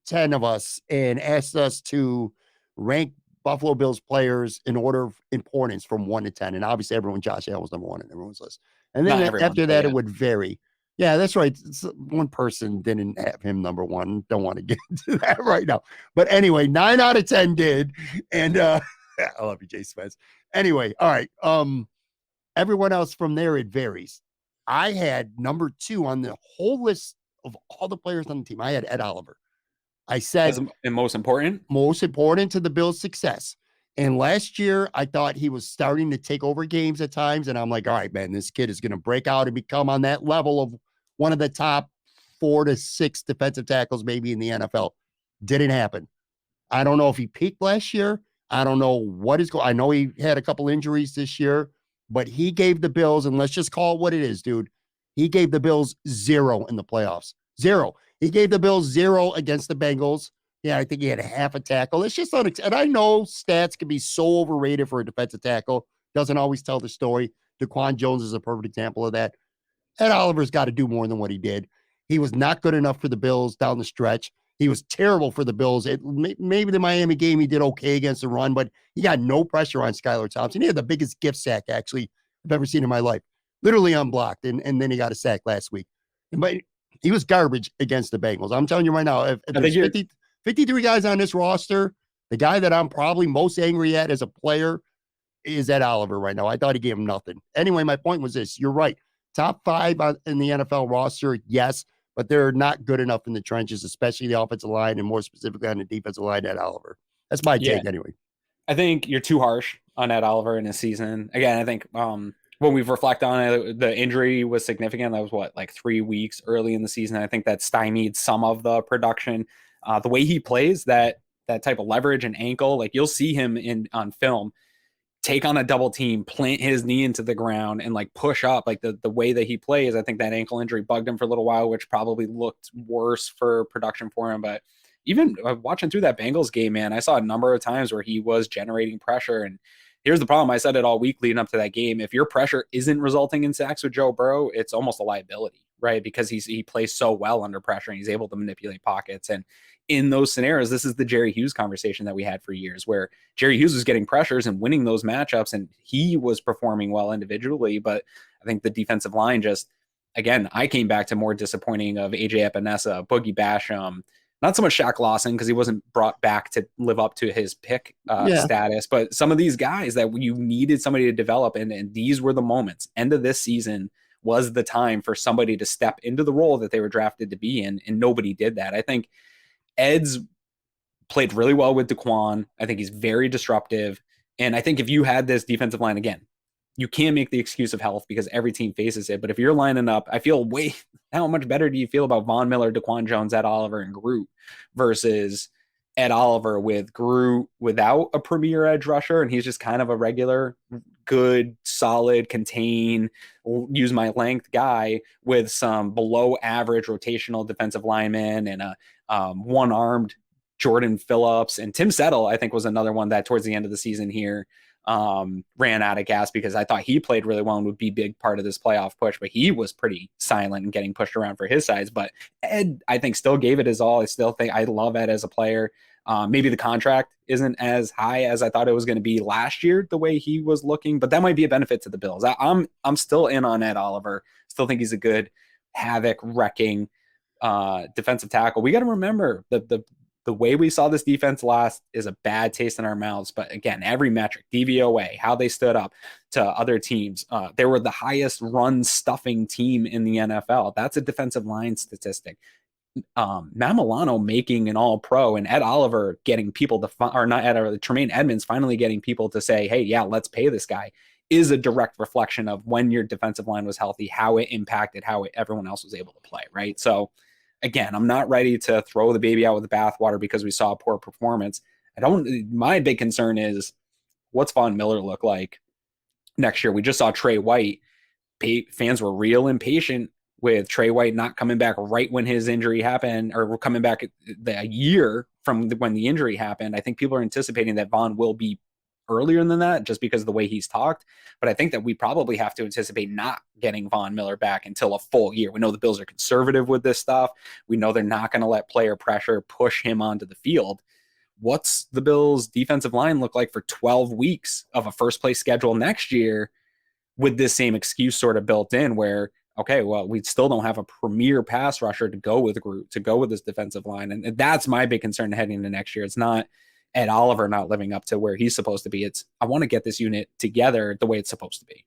10 of us and asked us to rank Buffalo Bills players in order of importance from 1 to 10. And obviously Josh Allen was number 1 on everyone's list. And then after that, it would vary. Yeah, that's right. One person didn't have him number 1. Don't want to get into that right now. But anyway, 9 out of 10 did. And I love you, Jay Spence. Anyway, all right. Everyone else from there, it varies. I had number 2 on the whole list of all the players on the team. I had Ed Oliver. I said most important to the Bills' success. And last year, I thought he was starting to take over games at times. And I'm like, all right, man, this kid is going to break out and become on that level of one of the top 4 to 6 defensive tackles, maybe in the NFL. Didn't happen. I don't know if he peaked last year. I don't know what is going on. I know he had a couple injuries this year, but he gave the Bills, and let's just call it what it is, dude. He gave the Bills 0 in the playoffs. 0. He gave the Bills 0 against the Bengals. Yeah, I think he had a half a tackle. It's just and I know stats can be so overrated for a defensive tackle. Doesn't always tell the story. DaQuan Jones is a perfect example of that. Ed Oliver's got to do more than what he did. He was not good enough for the Bills down the stretch. He was terrible for the Bills. Maybe the Miami game he did okay against the run, but he got no pressure on Skylar Thompson. He had the biggest gift sack, actually, I've ever seen in my life. Literally unblocked, and then he got a sack last week. But he was garbage against the Bengals. I'm telling you right now, if there's 53 guys on this roster, the guy that I'm probably most angry at as a player is Ed Oliver right now. I thought he gave him nothing. Anyway, my point was this. You're right. Top 5 in the NFL roster, yes, but they're not good enough in the trenches, especially the offensive line and more specifically on the defensive line, Ed Oliver. That's my take anyway. I think you're too harsh on Ed Oliver in his season. Again, I think when we've reflected on it, the injury was significant. That was like 3 weeks early in the season. I think that stymied some of the production. The way he plays, that type of leverage and ankle, like you'll see him on film, take on a double team, plant his knee into the ground and like push up. Like the way that he plays, I think that ankle injury bugged him for a little while, which probably looked worse for production for him. But even watching through that Bengals game, man, I saw a number of times where he was generating pressure. And here's the problem. I said it all week leading up to that game. If your pressure isn't resulting in sacks with Joe Burrow, it's almost a liability, right? Because he plays so well under pressure and he's able to manipulate pockets. And in those scenarios, this is the Jerry Hughes conversation that we had for years, where Jerry Hughes was getting pressures and winning those matchups, and he was performing well individually. But I think the defensive line just, again, I came back to more disappointing of AJ Epinesa, Boogie Basham, not so much Shaq Lawson because he wasn't brought back to live up to his pick status, but some of these guys that you needed somebody to develop, and these were the moments. End of this season was the time for somebody to step into the role that they were drafted to be in, and nobody did that. I think Ed's played really well with DaQuan. I think he's very disruptive, and I think if you had this defensive line again, you can't make the excuse of health because every team faces it. But if you're lining up, I feel how much better do you feel about Von Miller, DaQuan Jones, Ed Oliver, and Groot versus Ed Oliver with Groot without a premier edge rusher, and he's just kind of a regular, good, solid, contain, use my length guy with some below average rotational defensive linemen and a one-armed Jordan Phillips. And Tim Settle, I think, was another one that towards the end of the season here ran out of gas because I thought he played really well and would be a big part of this playoff push, but he was pretty silent and getting pushed around for his size. But Ed, I think, still gave it his all. I still think I love Ed as a player. Maybe the contract isn't as high as I thought it was going to be last year, the way he was looking, but that might be a benefit to the Bills. I'm still in on Ed Oliver. Still think he's a good havoc wrecking defensive tackle. We got to remember the the way we saw this defense last is a bad taste in our mouths. But again, every metric, DVOA, how they stood up to other teams, they were the highest run stuffing team in the NFL. That's a defensive line statistic. Matt Milano making an all-pro and Ed Oliver getting people to, or not Ed, or Tremaine Edmonds finally getting people to say, hey, yeah, let's pay this guy, is a direct reflection of when your defensive line was healthy, how it impacted how everyone else was able to play, right? So again, I'm not ready to throw the baby out with the bathwater because we saw a poor performance. My big concern is, what's Von Miller look like next year? We just saw Trey White. Fans were real impatient with Trey White not coming back right when his injury happened, or coming back a year from when the injury happened. I think people are anticipating that Von will be earlier than that just because of the way he's talked. But I think that we probably have to anticipate not getting Von Miller back until a full year. We know the Bills are conservative with this stuff. We know they're not going to let player pressure push him onto the field. What's the Bills defensive line look like for 12 weeks of a first place schedule next year with this same excuse sort of built in where, okay, well, we still don't have a premier pass rusher to go with Groot, to go with this defensive line. And that's my big concern heading into next year. It's not Ed Oliver not living up to where he's supposed to be. It's, I want to get this unit together the way it's supposed to be.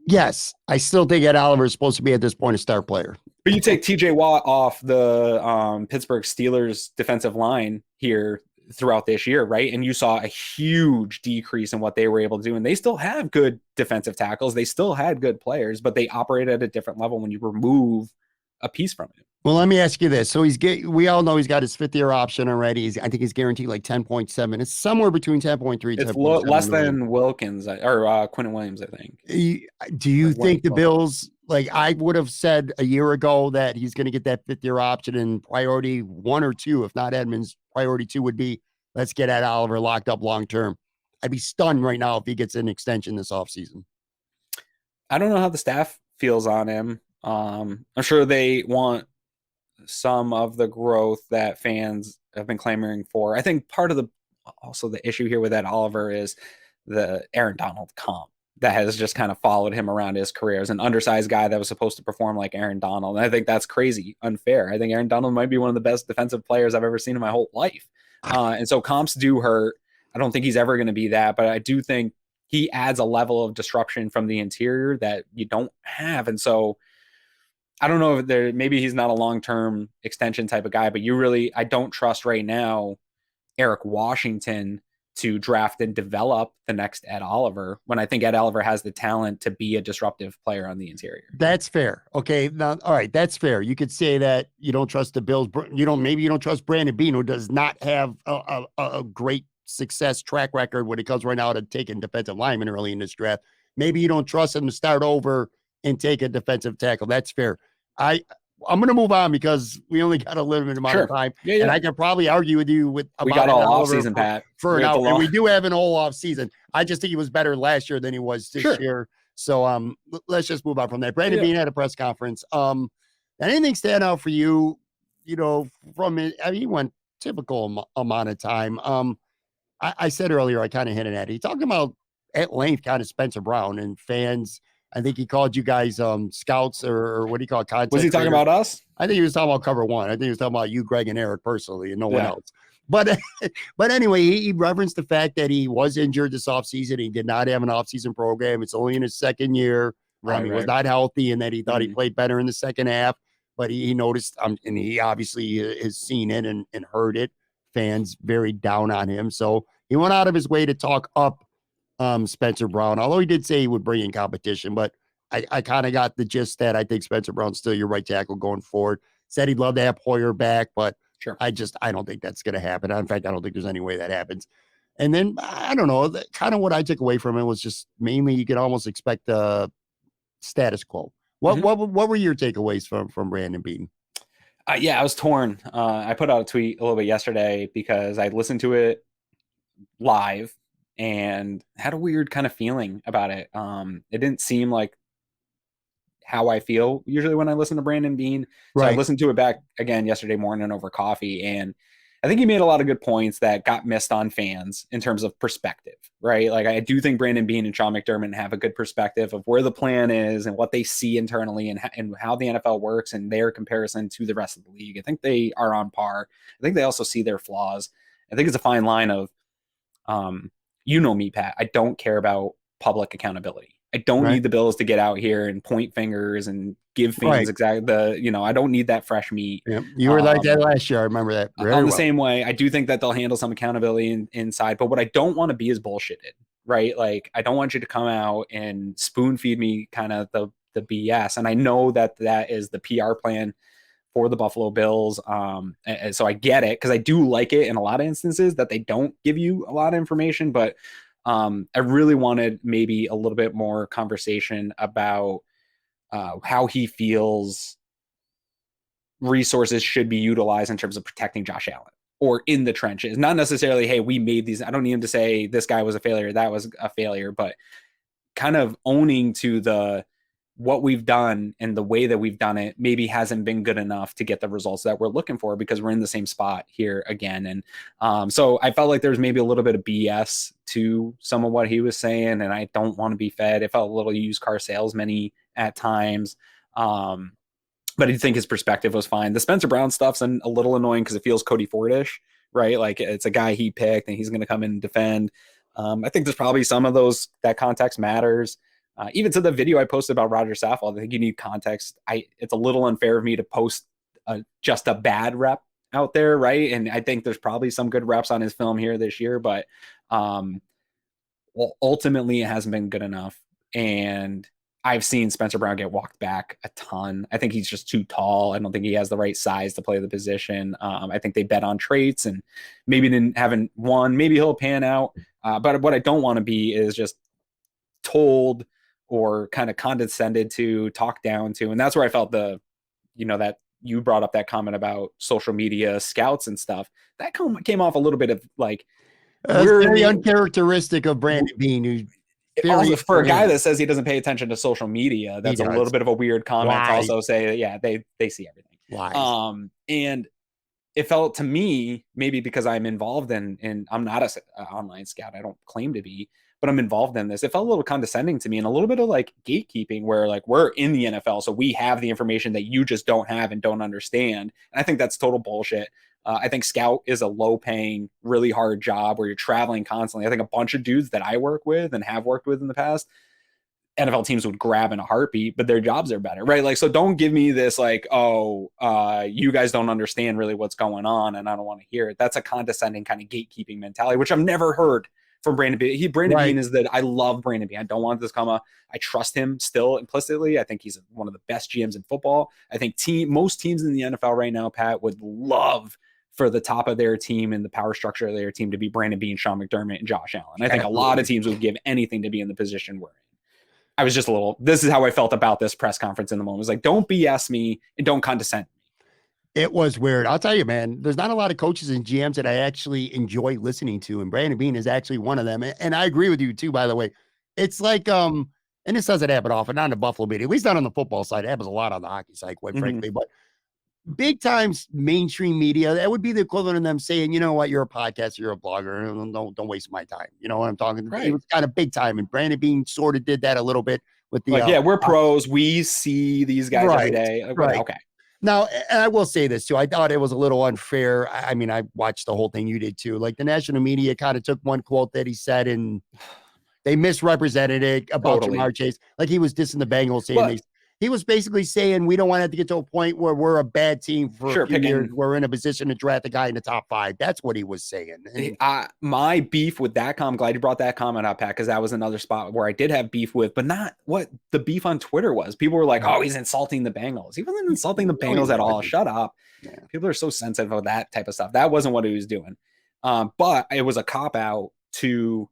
Yes, I still think Ed Oliver is supposed to be at this point a star player. But you take TJ Watt off the Pittsburgh Steelers defensive line here throughout this year, right? And you saw a huge decrease in what they were able to do. And they still have good defensive tackles. They still had good players, but they operate at a different level when you remove a piece from it. Well, let me ask you this. So we all know he's got his 5th year option already. I think he's guaranteed like 10.7. It's somewhere between 10.3 and 10.7. Less than Wilkins or Quinn Williams, I think. Do you think the Bills, like I would have said a year ago, that he's going to get that 5th year option, and priority 1 or 2, if not Edmonds, priority 2 would be, let's get Ed Oliver locked up long term. I'd be stunned right now if he gets an extension this offseason. I don't know how the staff feels on him. I'm sure they want some of the growth that fans have been clamoring for. I think part of the issue here with Ed Oliver is the Aaron Donald comp that has just kind of followed him around his career as an undersized guy that was supposed to perform like Aaron Donald. And I think that's crazy, unfair. I think Aaron Donald might be one of the best defensive players I've ever seen in my whole life. And so comps do hurt. I don't think he's ever going to be that, but I do think he adds a level of disruption from the interior that you don't have. And so I don't know if maybe he's not a long-term extension type of guy, but I don't trust right now Eric Washington to draft and develop the next Ed Oliver, when I think Ed Oliver has the talent to be a disruptive player on the interior. That's fair. Okay. Now, all right. That's fair. You could say that you don't trust the Bills. Maybe you don't trust Brandon Beane, who does not have a great success track record when it comes right now to taking defensive linemen early in this draft. Maybe you don't trust him to start over and take a defensive tackle. That's fair. I'm going to move on because we only got a limited amount of time. Yeah. And I can probably argue with you about we got all off season, Pat. For an hour. And we do have an whole off season. I just think he was better last year than he was this year. So let's just move on from that. Brandon Beane had a press conference. Anything stand out for you, from it? I mean, he went typical amount of time. I said earlier, I kind of hinted at it. He talked about at length kind of Spencer Brown and fans. I think he called you guys scouts or what do you call it? Content was he talking about us? I think he was talking about Cover One. I think he was talking about you, Greg, and Eric personally, and no one else. But anyway, he referenced the fact that he was injured this offseason. He did not have an offseason program. It's only in his 2nd year. He was not healthy, and that he thought he played better in the second half. But he noticed, and he obviously has seen it and heard it. Fans very down on him. So he went out of his way to talk up Spencer Brown, although he did say he would bring in competition, but I kind of got the gist that I think Spencer Brown's still your right tackle going forward. Said he'd love to have Hoyer back, but I don't think that's going to happen. In fact, I don't think there's any way that happens. And then I don't know, kind of what I took away from it was just mainly you could almost expect the status quo. What were your takeaways from Brandon Beane? I was torn. I put out a tweet a little bit yesterday because I listened to it live and had a weird kind of feeling about it. It didn't seem like how I feel usually when I listen to Brandon Beane. So I listened to it back again yesterday morning over coffee, and I think he made a lot of good points that got missed on fans in terms of perspective, right? Like I do think Brandon Beane and Sean McDermott have a good perspective of where the plan is and what they see internally and how the NFL works and their comparison to the rest of the league. I think they are on par. I think they also see their flaws. I think it's a fine line of, you know me, Pat, I don't care about public accountability. I don't need the Bills to get out here and point fingers and give fans exactly I don't need that fresh meat. Yeah, you were like that last year. I remember that. On the same way, I do think that they'll handle some accountability inside, but what I don't want to be is bullshitted, right? Like, I don't want you to come out and spoon feed me kind of the BS. And I know that is the PR plan for the Buffalo Bills. And so I get it because I do like it in a lot of instances that they don't give you a lot of information, but I really wanted maybe a little bit more conversation about how he feels resources should be utilized in terms of protecting Josh Allen or in the trenches. Not necessarily, hey, we made these. I don't need him to say this guy was a failure, that was a failure, but kind of owning to what we've done and the way that we've done it maybe hasn't been good enough to get the results that we're looking for because we're in the same spot here again. And so I felt like there's maybe a little bit of BS to some of what he was saying, and I don't want to be fed. It felt a little used car salesman-y at times. But I think his perspective was fine. The Spencer Brown stuff's a little annoying because it feels Cody Ford-ish, right? Like it's a guy he picked and he's going to come in and defend. I think there's probably some of those that context matters. Even to the video I posted about Roger Saffold, I think you need context. It's a little unfair of me to post just a bad rep out there, right? And I think there's probably some good reps on his film here this year, but ultimately it hasn't been good enough. And I've seen Spencer Brown get walked back a ton. I think he's just too tall. I don't think he has the right size to play the position. I think they bet on traits and maybe haven't won. Maybe he'll pan out. But what I don't want to be is just told or kind of condescended to, talk down to. And that's where I felt that you brought up that comment about social media scouts and stuff. That came off a little bit of like, very uncharacteristic of Brandon Beane. Also, for a guy that says he doesn't pay attention to social media, that's a little bit of a weird comment to also say that, they see everything. And it felt to me, maybe because I'm involved in I'm not an online scout. I don't claim to be, but I'm involved in this. It felt a little condescending to me and a little bit of like gatekeeping where like we're in the NFL. So we have the information that you just don't have and don't understand. And I think that's total bullshit. I think scout is a low paying, really hard job where you're traveling constantly. I think a bunch of dudes that I work with and have worked with in the past, NFL teams would grab in a heartbeat, but their jobs are better, right? Like, so don't give me this like, you guys don't understand really what's going on and I don't want to hear it. That's a condescending kind of gatekeeping mentality, which I've never heard from Brandon Beane. Brandon Beane is that I love Brandon Beane. I don't want this comma. I trust him still implicitly. I think he's one of the best GMs in football. I think most teams in the NFL right now, Pat, would love for the top of their team and the power structure of their team to be Brandon Beane, Sean McDermott, and Josh Allen. I think a lot of teams would give anything to be in the position we're in. I was just this is how I felt about this press conference in the moment. It was like, don't BS me and don't condescend me. It was weird. I'll tell you, man, there's not a lot of coaches and GMs that I actually enjoy listening to. And Brandon Beane is actually one of them. And I agree with you too, by the way. It's like, and this doesn't happen often, not in the Buffalo media, at least not on the football side. It happens a lot on the hockey side, quite frankly, but big times mainstream media, that would be the equivalent of them saying, you know what, you're a podcaster, you're a blogger, don't waste my time. You know what I'm talking about? It was kind of big time. And Brandon Beane sort of did that a little bit with the we're pros. We see these guys every day. Right. Okay. Now, and I will say this too. I thought it was a little unfair. I mean, I watched the whole thing. You did too. Like the national media kind of took one quote that he said and they misrepresented it about Jamar Chase. Like he was dissing the Bengals, saying he was basically saying we don't want it to get to a point where we're a bad team for a few years. We're in a position to draft a guy in the top 5. That's what he was saying. My beef with that comment, I'm glad you brought that comment up, Pat, because that was another spot where I did have beef with, but not what the beef on Twitter was. People were like, oh, he's insulting the Bengals. He wasn't insulting the Bengals at all. Shut up. Yeah. People are so sensitive about that type of stuff. That wasn't what he was doing. But it was a cop-out to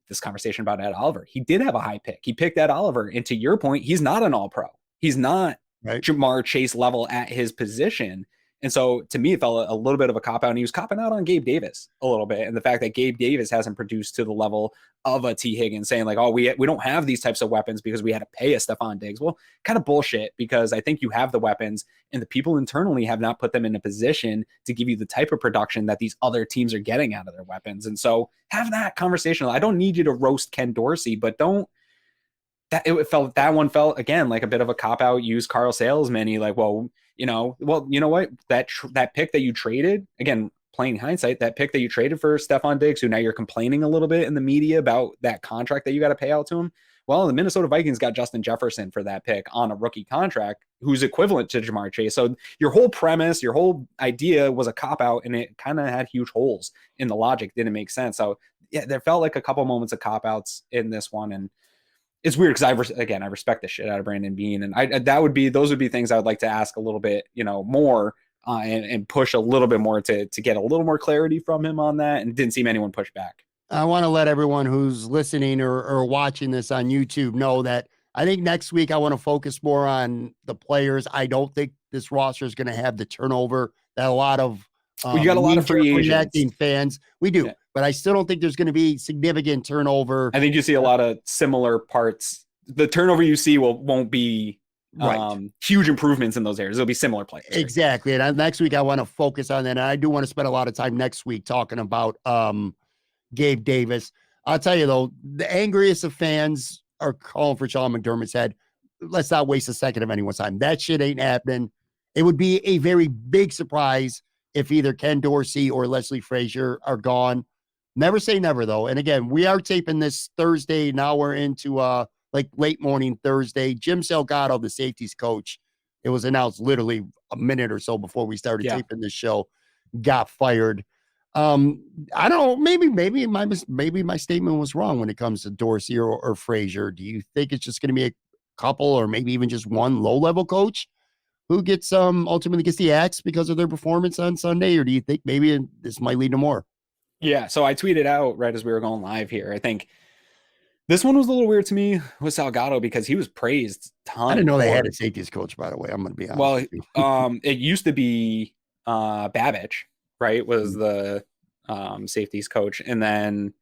this conversation about Ed Oliver. He did have a high pick. He picked Ed Oliver. And to your point, he's not an all-pro. He's not Jamar Chase level at his position. And so to me, it felt a little bit of a cop out, and he was copping out on Gabe Davis a little bit. And the fact that Gabe Davis hasn't produced to the level of a T. Higgins, saying like, oh, we don't have these types of weapons because we had to pay a Stephon Diggs. Well, kind of bullshit, because I think you have the weapons and the people internally have not put them in a position to give you the type of production that these other teams are getting out of their weapons. And so have that conversation. I don't need you to roast Ken Dorsey, but don't, that one felt again like a bit of a cop out, used Carl salesman-y, like, well, you know what, that pick that you traded, again, playing hindsight, that pick that you traded for Stephon Diggs, who now you're complaining a little bit in the media about that contract that you got to pay out to him. Well, the Minnesota Vikings got Justin Jefferson for that pick on a rookie contract who's equivalent to Jamar Chase. So your whole premise, your whole idea was a cop out, and it kind of had huge holes in the logic. Didn't make sense. So yeah, there felt like a couple moments of cop outs in this one. And it's weird because I respect the shit out of Brandon Beane, and those would be things I would like to ask a little bit, more and push a little bit more to get a little more clarity from him on that. And it didn't seem anyone push back. I want to let everyone who's listening or watching this on YouTube know that I think next week I want to focus more on the players. I don't think this roster is going to have the turnover that a lot of you got a lot of free agents fans. We do. Yeah. But I still don't think there's going to be significant turnover. I think you see a lot of similar parts. The turnover you see won't be huge improvements in those areas. It'll be similar players. Exactly. And next week, I want to focus on that. And I do want to spend a lot of time next week talking about Gabe Davis. I'll tell you, though, the angriest of fans are calling for Sean McDermott's head. Let's not waste a second of anyone's time. That shit ain't happening. It would be a very big surprise if either Ken Dorsey or Leslie Frazier are gone. Never say never, though. And again, we are taping this Thursday. Now we're into like late morning Thursday. Jim Salgado, the safeties coach, it was announced literally a minute or so before we started taping this show, got fired. I don't know. Maybe my statement was wrong when it comes to Dorsey or Frazier. Do you think it's just going to be a couple or maybe even just one low-level coach who gets ultimately gets the axe because of their performance on Sunday? Or do you think maybe this might lead to more? Yeah, so I tweeted out right as we were going live here. I think this one was a little weird to me with Salgado because he was praised a ton. I didn't know they had a safeties coach, by the way. I'm going to be honest. Well, it used to be Babich, right, was the safeties coach. And then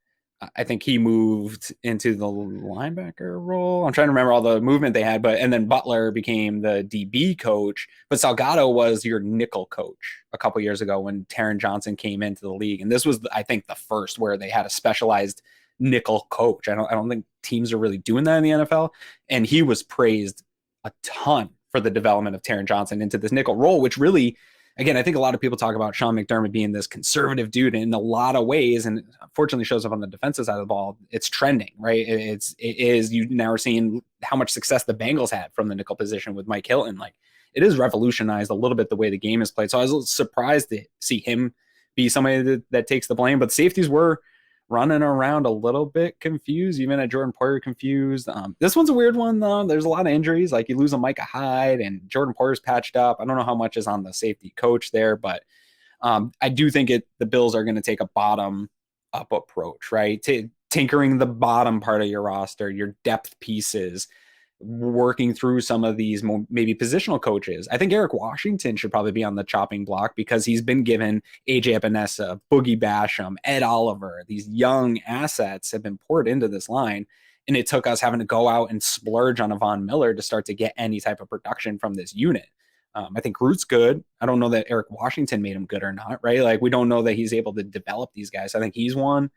I think he moved into the linebacker role. I'm trying to remember all the movement they had, and then Butler became the DB coach. But Salgado was your nickel coach a couple years ago when Taron Johnson came into the league, and this was, I think, the first where they had a specialized nickel coach. I don't think teams are really doing that in the NFL, and he was praised a ton for the development of Taron Johnson into this nickel role, which really, again, I think a lot of people talk about Sean McDermott being this conservative dude in a lot of ways, and unfortunately shows up on the defensive side of the ball. It's trending, right? It is. You now are seeing how much success the Bengals had from the nickel position with Mike Hilton. Like, it has revolutionized a little bit the way the game is played. So I was a little surprised to see him be somebody that takes the blame. But safeties were running around a little bit confused, even at Jordan Poyer confused. This one's a weird one, though. There's a lot of injuries. Like, you lose a Micah Hyde, and Jordan Poyer's patched up. I don't know how much is on the safety coach there, but I do think the Bills are going to take a bottom-up approach, right? Tinkering the bottom part of your roster, your depth pieces, working through some of these maybe positional coaches. I think Eric Washington should probably be on the chopping block because he's been given AJ Epinesa, Boogie Basham, Ed Oliver. These young assets have been poured into this line, and it took us having to go out and splurge on a Von Miller to start to get any type of production from this unit. I think Groot's good. I don't know that Eric Washington made him good or not, right? Like, we don't know that he's able to develop these guys. I think he's one.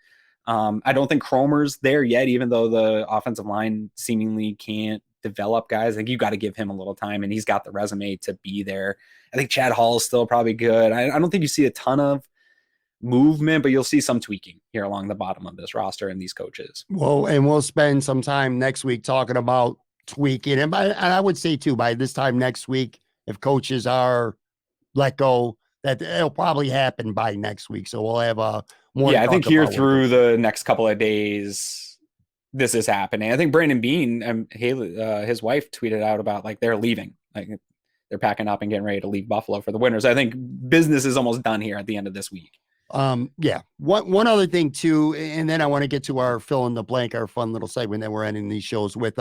I don't think Cromer's there yet, even though the offensive line seemingly can't develop guys. I think you got to give him a little time, and he's got the resume to be there. I think Chad Hall is still probably good. I don't think you see a ton of movement, but you'll see some tweaking here along the bottom of this roster and these coaches. Well, and we'll spend some time next week talking about tweaking. And I would say, too, by this time next week, if coaches are let go, that it'll probably happen by next week. So we'll have more. Yeah, I think here through the next couple of days, this is happening. I think Brandon Beane, his wife tweeted out about, like, they're leaving. Like, they're packing up and getting ready to leave Buffalo for the winter. So I think business is almost done here at the end of this week. Yeah. One other thing too, and then I want to get to our fill in the blank, our fun little segment that we're ending these shows with.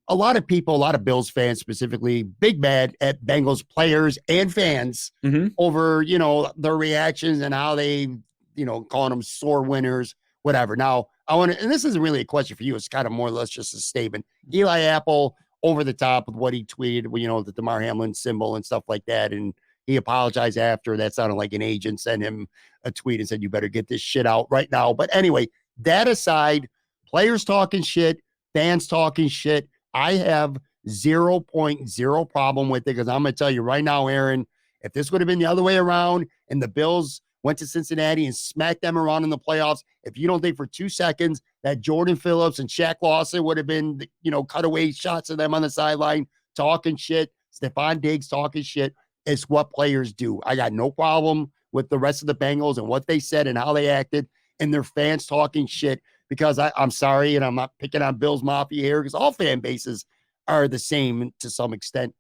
a lot of people, a lot of Bills fans specifically, big mad at Bengals players and fans over, you know, their reactions and how they, you know, calling them sore winners, whatever. Now, I want to, and this isn't really a question for you. It's kind of more or less just a statement. Eli Apple over the top with what he tweeted, you know, the Damar Hamlin symbol and stuff like that. And he apologized after. That sounded like an agent sent him a tweet and said, you better get this shit out right now. But anyway, that aside, players talking shit, fans talking shit, I have 0.0 problem with it, because I'm going to tell you right now, Aaron, if this would have been the other way around and the Bills went to Cincinnati and smacked them around in the playoffs, if you don't think for 2 seconds that Jordan Phillips and Shaq Lawson would have been, you know, cutaway shots of them on the sideline talking shit, Stephon Diggs talking shit, it's what players do. I got no problem with the rest of the Bengals and what they said and how they acted and their fans talking shit, because I'm sorry, and I'm not picking on Bills Mafia here, because all fan bases are the same to some extent.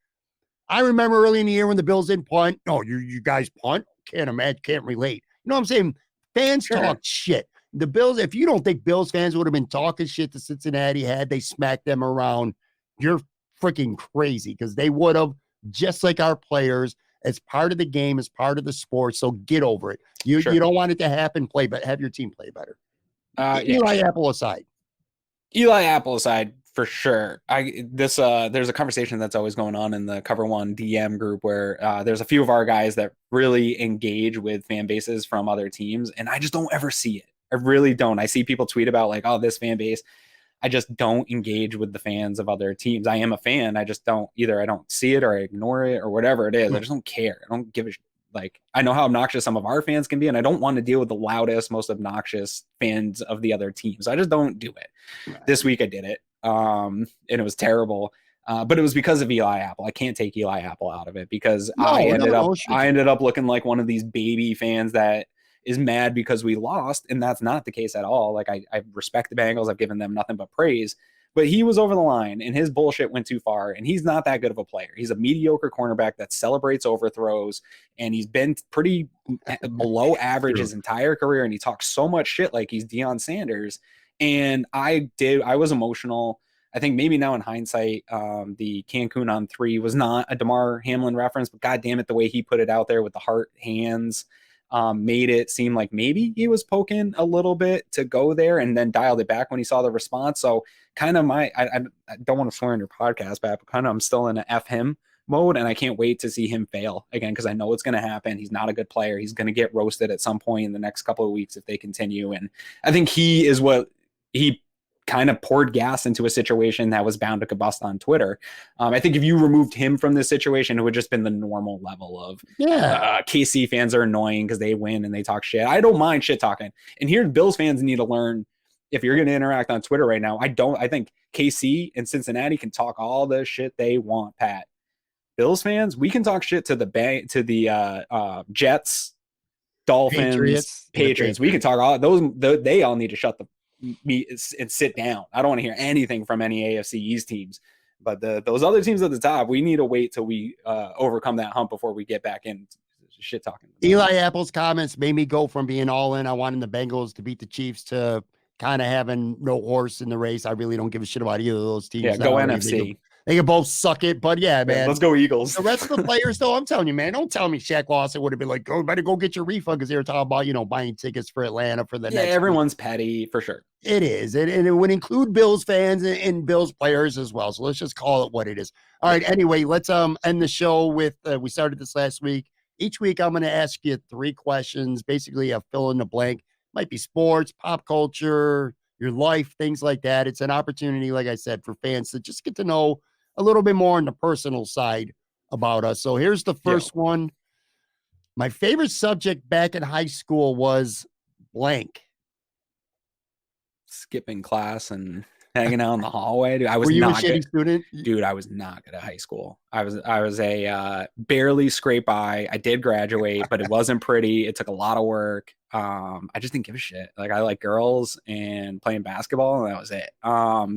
I remember early in the year when the Bills didn't punt. No, you guys punt? Can't imagine, can't relate. You know what I'm saying? Fans talk shit. The Bills, if you don't think Bills fans would have been talking shit to Cincinnati had they smacked them around, you're freaking crazy, because they would have, just like our players. It's part of the game, it's part of the sport, so get over it. You don't want it to happen, but have your team play better. Eli Apple aside. Eli Apple aside, for sure. There's a conversation that's always going on in the Cover One DM group where there's a few of our guys that really engage with fan bases from other teams, and I just don't ever see it. I really don't. I see people tweet about like, oh, this fan base. I just don't engage with the fans of other teams. I am a fan. I just don't, either I don't see it or I ignore it or whatever it is. I just don't care. I don't give a like, I know how obnoxious some of our fans can be, and I don't want to deal with the loudest, most obnoxious fans of the other teams. I just don't do it. Right. This week I did it. And it was terrible. But it was because of Eli Apple. I can't take Eli Apple out of it, because I ended up looking like one of these baby fans that is mad because we lost. And that's not the case at all. Like I respect the Bengals. I've given them nothing but praise, but he was over the line and his bullshit went too far. And he's not that good of a player. He's a mediocre cornerback that celebrates overthrows. And he's been pretty below average his entire career. And he talks so much shit like he's Deion Sanders. And I was emotional. I think maybe now in hindsight, the Cancun on 3 was not a Damar Hamlin reference, but God damn it, the way he put it out there with the heart hands made it seem like maybe he was poking a little bit to go there, and then dialed it back when he saw the response. So kind of I don't want to swear in your podcast, but kind of I'm still in an F him mode, and I can't wait to see him fail again, because I know it's going to happen. He's not a good player. He's going to get roasted at some point in the next couple of weeks if they continue. And I think he is what he kind of poured gas into a situation that was bound to combust on Twitter. I think if you removed him from this situation, it would just been the normal level of KC fans are annoying because they win and they talk shit. I don't mind shit talking. And here, Bills fans need to learn, if you're going to interact on Twitter right now, I think KC and Cincinnati can talk all the shit they want, Pat. Bills fans, we can talk shit to the Jets, Dolphins, Patriots. We can talk all those. They all need to shut the me and sit down. I don't want to hear anything from any AFC East teams, but those other teams at the top, we need to wait till we overcome that hump before we get back in shit talking. Eli Apple's comments made me go from being all in, I wanted the Bengals to beat the Chiefs, to kind of having no horse in the race. I really don't give a shit about either of those teams. Yeah, go NFC. They can both suck it, but yeah, man. Let's go Eagles. The rest of the players, though, I'm telling you, man, don't tell me Shaq Lawson would have been like, better go get your refund, because they were talking about, buying tickets for Atlanta for the next everyone's petty, for sure. It is. And it would include Bills fans and Bills players as well. So let's just call it what it is. All right. Anyway, let's end the show with, we started this last week. Each week, I'm going to ask you 3 questions, basically a fill in the blank. Might be sports, pop culture, your life, things like that. It's an opportunity, like I said, for fans to just get to know a little bit more on the personal side about us. So here's the first one. My favorite subject back in high school was blank. Skipping class and hanging out in the hallway. Dude, Were you a shitty student? Dude, I was not good at high school. I was a barely scrape by. I did graduate, but it wasn't pretty. It took a lot of work. I just didn't give a shit. Like, I like girls and playing basketball, and that was it.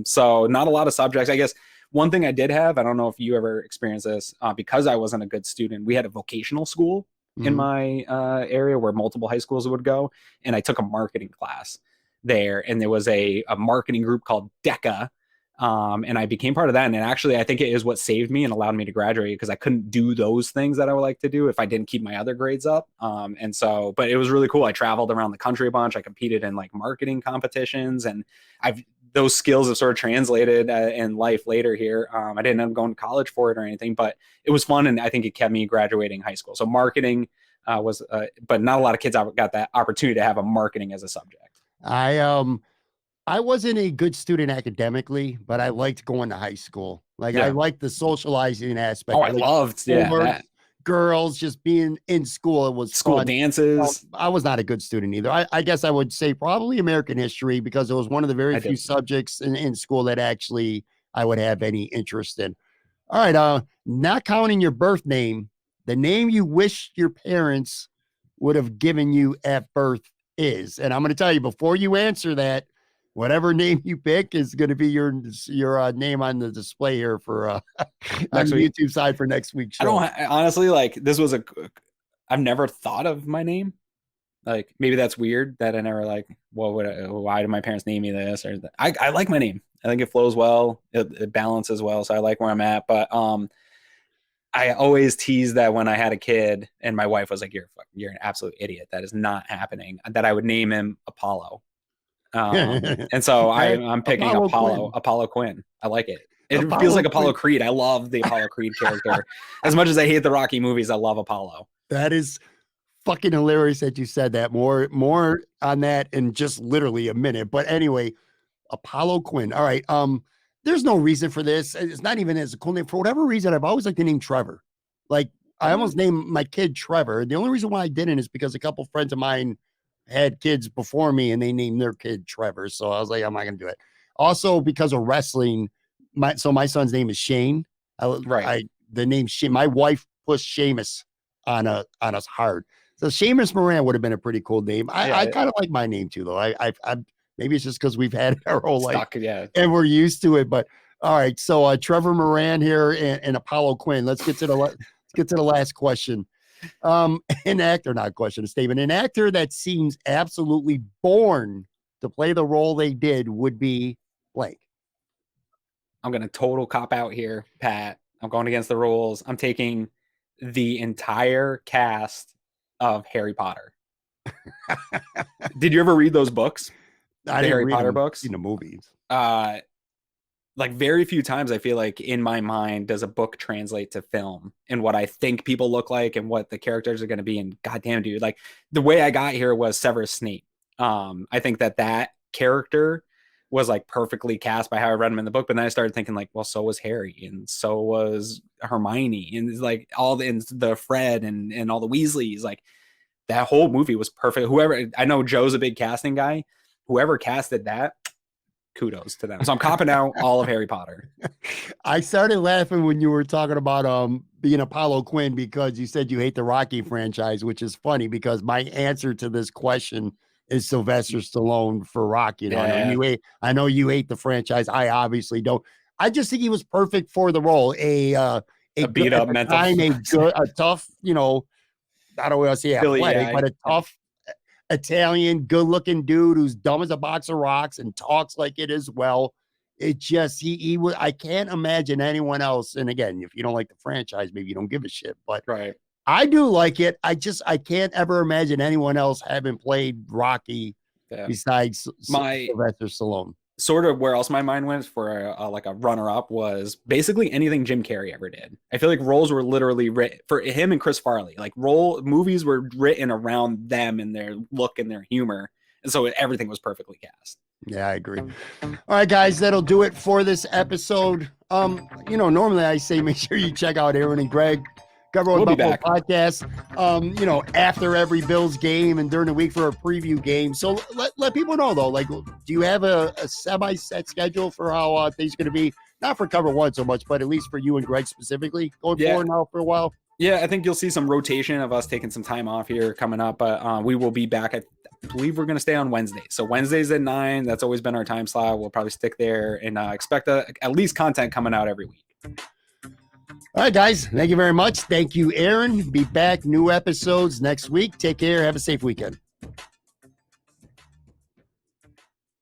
So not a lot of subjects. I guess one thing I did have, I don't know if you ever experienced this, because I wasn't a good student, we had a vocational school in my area where multiple high schools would go. And I took a marketing class there, and there was a marketing group called DECA. And I became part of that. And actually, I think it is what saved me and allowed me to graduate, because I couldn't do those things that I would like to do if I didn't keep my other grades up. But it was really cool. I traveled around the country a bunch. I competed in like marketing competitions, and those skills have sort of translated in life later here. I didn't end up going to college for it or anything, but it was fun. And I think it kept me graduating high school. So marketing but not a lot of kids got that opportunity to have a marketing as a subject. I wasn't a good student academically, but I liked going to high school. Like I liked the socializing aspect. Oh, I loved that. Girls, just being in school. It was school fun. dances. I was not a good student either. I guess I would say probably American history, because it was one of the very few subjects in school that actually I would have any interest in. All right. Not counting your birth name, the name you wish your parents would have given you at birth is. And I'm going to tell you, before you answer that, whatever name you pick is going to be your name on the display here for on the YouTube side for next week's show. Honestly, like I've never thought of my name. Like maybe that's weird that I never like, why did my parents name me this? Or I like my name. I think it flows well. It balances well. So I like where I'm at. But I always tease that when I had a kid and my wife was like, you're an absolute idiot. That is not happening. That I would name him Apollo. And so I'm picking Apollo Quinn. I like it. It feels like Apollo Creed. I love the Apollo Creed character. As much as I hate the Rocky movies, I love Apollo. That is fucking hilarious that you said that. More on that in just literally a minute. But anyway, Apollo Quinn. All right. There's no reason for this. It's not even as a cool name. For whatever reason, I've always liked the name Trevor. Like I almost named my kid Trevor. The only reason why I didn't is because a couple friends of mine had kids before me and they named their kid Trevor. So I was like, I'm not going to do it. Also because of wrestling. My son's name is Shane. The name Shane, my wife pushed Sheamus on us hard. So Seamus Moran would have been a pretty cool name. I kind of like my name too, though. I maybe it's just because we've had it our whole life and we're used to it. But all right. So Trevor Moran here and Apollo Quinn. Let's get to the last question. An actor that seems absolutely born to play the role they did would be blank. I'm going to total cop out here, Pat. I'm going against the rules. I'm taking the entire cast of Harry Potter. Did you ever read those books? The Harry Potter books? In the movies. Like very few times I feel like in my mind does a book translate to film and what I think people look like and what the characters are going to be. And goddamn, dude, like the way I got here was Severus Snape. I think that character was like perfectly cast by how I read him in the book. But then I started thinking like, well, so was Harry and so was Hermione and like all the Fred and all the Weasleys. Like that whole movie was perfect. I know Joe's a big casting guy. Whoever casted that, kudos to them. So I'm copping out all of Harry Potter. I started laughing when you were talking about being Apollo Quinn because you said you hate the Rocky franchise, which is funny because my answer to this question is Sylvester Stallone for Rocky. I know you hate the franchise. I obviously don't. I just think he was perfect for the role. A beat up mental, a tough, I don't want to say athletic, but a tough Italian, good-looking dude who's dumb as a box of rocks and talks like it as well. It just he was. I can't imagine anyone else. And again, if you don't like the franchise, maybe you don't give a shit. But I do like it. I can't ever imagine anyone else having played Rocky besides Sylvester Stallone. Sort of where else my mind went for a runner-up was basically anything Jim Carrey ever did. I feel like roles were literally written for him and Chris Farley. Like movies were written around them and their look and their humor, and so everything was perfectly cast. Yeah, I agree. All right, guys, that'll do it for this episode. Normally I say make sure you check out Aaron and Greg. We'll be back. Podcast, after every Bills game and during the week for a preview game. So let people know though, like, do you have a semi-set schedule for how things are going to be? Not for Cover One so much, but at least for you and Greg specifically going forward now for a while. Yeah, I think you'll see some rotation of us taking some time off here coming up, but we will be back. I believe we're going to stay on Wednesdays. So Wednesdays at 9, that's always been our time slot. We'll probably stick there and expect at least content coming out every week. All right, guys. Thank you very much. Thank you, Aaron. Be back. New episodes next week. Take care. Have a safe weekend.